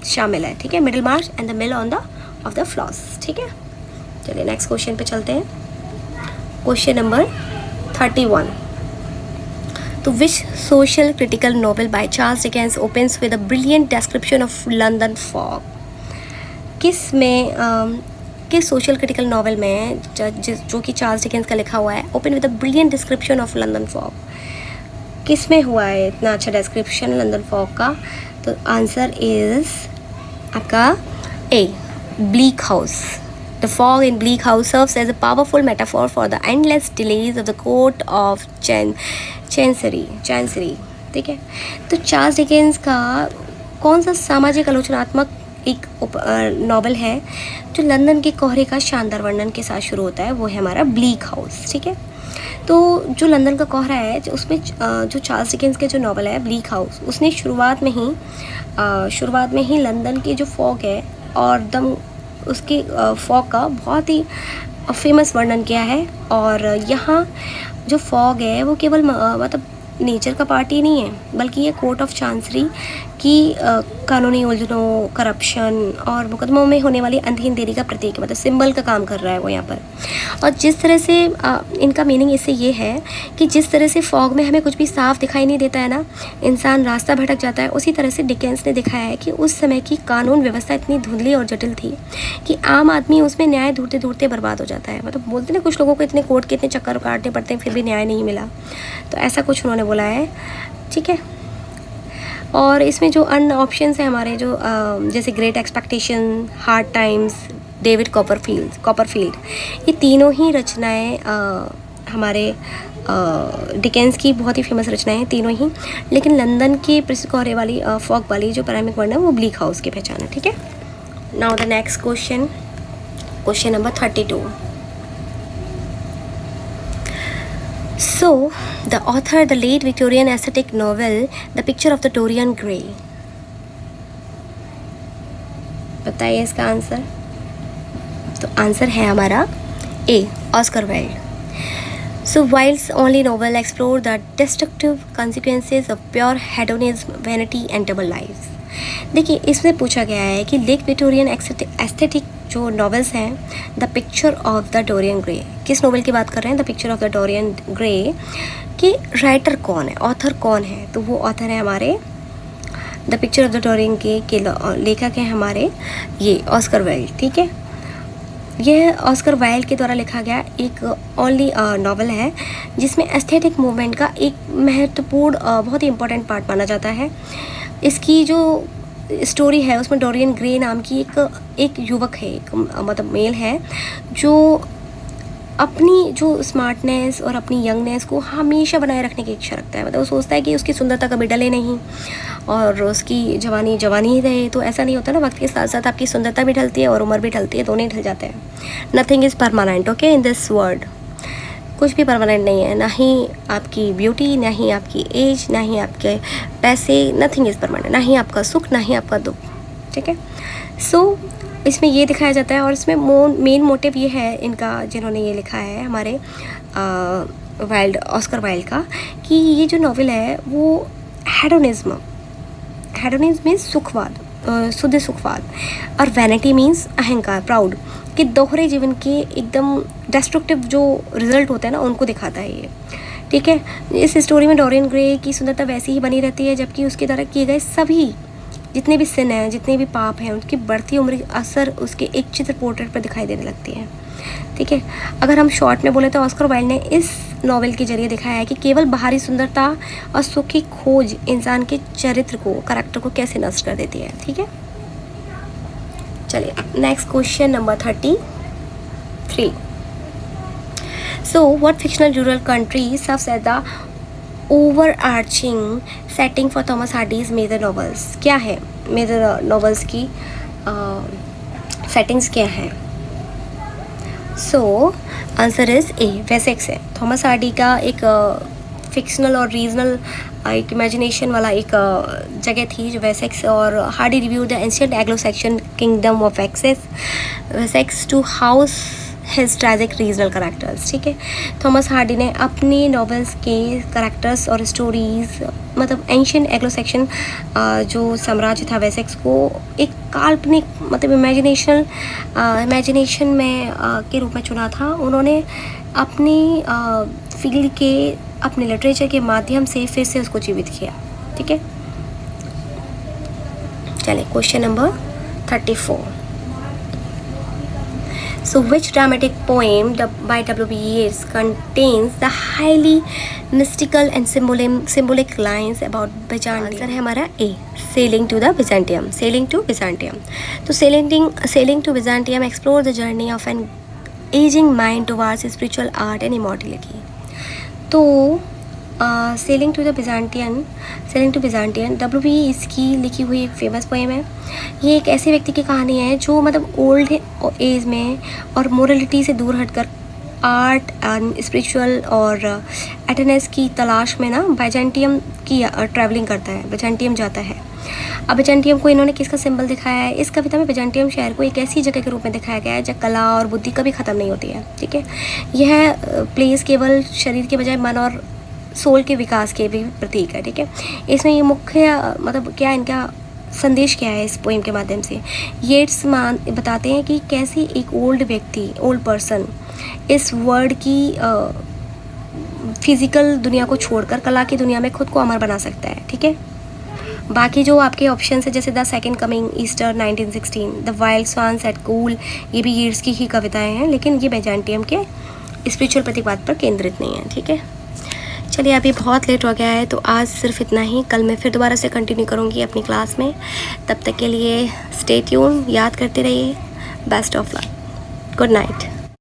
शामिल है, ठीक है। Middlemarch and the Mill of the Floss, ठीक है। चलिए नेक्स्ट क्वेश्चन पे चलते हैं। Question number 31। तो which social critical novel by Charles Dickens opens with a brilliant description of London fog? किस सोशल क्रिटिकल नॉवल में जो कि चार्ल्स डिकेंस का लिखा हुआ है, open with a brilliant description of London fog, किस में हुआ है इतना अच्छा डिस्क्रिप्शन लंदन फॉग का? तो आंसर इज आपका A, Bleak House. The fog in Bleak House serves as a powerful metaphor for the endless delays of the court of Chancery, ठीक है। तो चार्ल्स डिकेंस का कौन सा सामाजिक आलोचनात्मक एक नॉवल है जो लंदन के कोहरे का शानदार वर्णन के साथ शुरू होता है? वो है हमारा ब्लीक हाउस, ठीक है। तो जो लंदन का कोहरा है, उसमें जो चार्ल्स डिकेंस के जो नॉवल है ब्लीक हाउस, उसने शुरुआत में ही लंदन की जो फॉग है और दम उसकी फॉग का बहुत ही फेमस वर्णन किया है। और यहाँ जो फॉग है वो केवल मतलब नेचर का पार्ट ही नहीं है, बल्कि ये कोर्ट ऑफ चांसरी की कानूनी उलझनों, करप्शन और मुकदमों में होने वाली अंधेरी देरी का प्रतीक है, मतलब सिंबल का काम कर रहा है वो यहाँ पर। और जिस तरह से इनका मीनिंग इससे ये है कि जिस तरह से फॉग में हमें कुछ भी साफ दिखाई नहीं देता है ना, इंसान रास्ता भटक जाता है, उसी तरह से डिकेंस ने दिखाया है कि उस समय की कानून व्यवस्था इतनी धुंधली और जटिल थी कि आम आदमी उसमें न्याय ढूंढते ढूंढते बर्बाद हो जाता है। मतलब बोलते ना कुछ लोगों को इतने कोर्ट के इतने चक्कर काटने पड़ते हैं फिर भी न्याय नहीं मिला, तो ऐसा कुछ उन्होंने बोला है, ठीक है। और इसमें जो अन्य ऑप्शंस हैं हमारे, जो जैसे great expectation, hard times, David Copperfield, ये तीनों ही रचनाएं हमारे डिकेंस की बहुत ही फेमस रचनाएं हैं तीनों ही। लेकिन लंदन की प्रसिद्ध कोहरे वाली फॉग वाली जो पैरामिक वर्णन है वो ब्लीक हाउस की पहचान है, ठीक है। Now the next question number 32। So, the author, the late Victorian aesthetic novel, The Picture of the Dorian Gray. बताइए इसका आंसर। तो आंसर है हमारा A, Oscar Wilde. So Wilde's only novel explored the destructive consequences of pure hedonism, vanity and double lives. देखिए इसमें पूछा गया है कि लेक विक्टोरियन एस्थेटिक जो नॉवेल्स हैं, the picture of the Dorian Gray, किस नॉवेल की बात कर रहे हैं? The picture of the Dorian Gray कि राइटर कौन है, ऑथर कौन है? तो वो ऑथर है हमारे the picture of the Dorian Gray के लेखक हैं हमारे ये ऑस्कर वाइल्ड। ठीक है, यह ऑस्कर वाइल्ड के द्वारा लिखा गया एक ओनली नॉवल है जिसमें एस्थेटिक मूवमेंट का एक महत्वपूर्ण बहुत ही इम्पोर्टेंट पार्ट माना जाता है। इसकी जो स्टोरी है उसमें डोरियन ग्रे नाम की एक युवक है, एक मतलब मेल है, जो अपनी जो स्मार्टनेस और अपनी यंगनेस को हमेशा बनाए रखने की इच्छा रखता है। मतलब वो सोचता है कि उसकी सुंदरता कभी डले नहीं और उसकी जवानी ही रहे। तो ऐसा नहीं होता ना, वक्त के साथ साथ आपकी सुंदरता भी ढलती है और उम्र भी ढलती है, दोनों ही ढल जाते हैं। Nothing is permanent, okay, in this world कुछ भी परमानेंट नहीं है, ना ही आपकी ब्यूटी, ना ही आपकी एज, ना ही आपके पैसे, नथिंग इज़ परमानेंट, ना ही आपका सुख, ना ही आपका दुख। ठीक है, सो इसमें ये दिखाया जाता है और इसमें मेन मोटिव ये है इनका, जिन्होंने ये लिखा है हमारे वाइल्ड, ऑस्कर वाइल्ड का, कि ये जो नॉवेल है वो हेडोनिज्म मीन्स सुखवाद, शुद्ध सुखवाद, और वैनिटी मीन्स अहंकार, प्राउड, कि दोहरे जीवन के एकदम डिस्ट्रक्टिव जो रिजल्ट होते हैं ना उनको दिखाता है ये। ठीक है, इस स्टोरी में डोरियन ग्रे की सुंदरता वैसी ही बनी रहती है, जबकि उसके द्वारा किए गए सभी जितने भी सिन हैं, जितने भी पाप हैं, उनकी बढ़ती उम्र की असर उसके एक चित्र पोर्ट्रेट पर दिखाई देने लगती है। ठीक है, अगर हम शॉर्ट में बोले तो ऑस्कर वाइल्ड ने इस नॉवेल के जरिए दिखाया है कि केवल बाहरी सुंदरता और सुख की खोज इंसान के चरित्र को, कैरेक्टर को कैसे नष्ट कर देती है। ठीक है, चलिए next question number 33। So what fictional rural country serves as the overarching setting for Thomas Hardy's major novels? क्या है मेजर नॉवेल्स की सेटिंग्स क्या हैं? So answer is A, Wessex है। थॉमस हार्डी का एक फिक्शनल और रीजनल एक इमेजिनेशन वाला एक जगह थी जो वेसेक्स, और Hardy review the ancient Anglo Saxon kingdom of Wessex to house his tragic regional characters. ठीक है, थॉमस हार्डी ने अपनी नॉवेल्स के करेक्टर्स और स्टोरीज़, मतलब एंशिएंट एंग्लो सैक्सन जो साम्राज्य था वेसेक्स को एक काल्पनिक, मतलब इमेजिनेशन में के रूप में चुना था। उन्होंने अपनी फील्ड के, अपने लिटरेचर के माध्यम से फिर से उसको जीवित किया। ठीक है, चलिए question number 34। So which dramatic poem by W.B. Yeats contains the highly mystical and symbolic lines about Byzantium? Answer है हमारा A, Sailing to the Byzantium. Sailing to Byzantium. तो Sailing to Byzantium explore the journey of an aging mind towards spiritual art and immortality. तो selling to बिज़ांटियन W.B. इसकी लिखी हुई एक famous poem है। ये एक ऐसे व्यक्ति की कहानी है जो मतलब ओल्ड एज में और मोरलिटी से दूर हटकर आर्ट एंड स्पिरिचुअल और एटनेस की तलाश में ना बाइजेंटियम की ट्रैवलिंग करता है, बाइजेंटियम जाता है। अब बाइजेंटियम को इन्होंने किसका सिंबल दिखाया है? इस कविता में बाइजेंटियम शहर को एक ऐसी जगह के रूप में दिखाया गया है जहाँ कला और बुद्धि कभी ख़त्म नहीं होती है। ठीक है, यह प्लेस केवल शरीर के बजाय मन और सोल के विकास के भी प्रतीक है। ठीक है, इसमें ये मुख्य मतलब क्या, इनका संदेश क्या है इस पोएम के माध्यम से? येट्स बताते हैं कि कैसे एक ओल्ड पर्सन इस वर्ल्ड की फिज़िकल दुनिया को छोड़कर कला की दुनिया में खुद को अमर बना सकता है। ठीक है, बाकी जो आपके ऑप्शन है जैसे the Second Coming, Easter 1916, the Wild Swans at Coole, ये भी येट्स की ही कविताएं हैं, लेकिन ये बाइजेंटियम के स्पिरिचुअल प्रतिपाद पर केंद्रित नहीं है। ठीक है, चलिए अभी बहुत लेट हो गया है तो आज सिर्फ इतना ही। कल मैं फिर दोबारा से कंटिन्यू करूँगी अपनी क्लास में। तब तक के लिए स्टे ट्यून, याद करते रहिए। Best of luck, good night.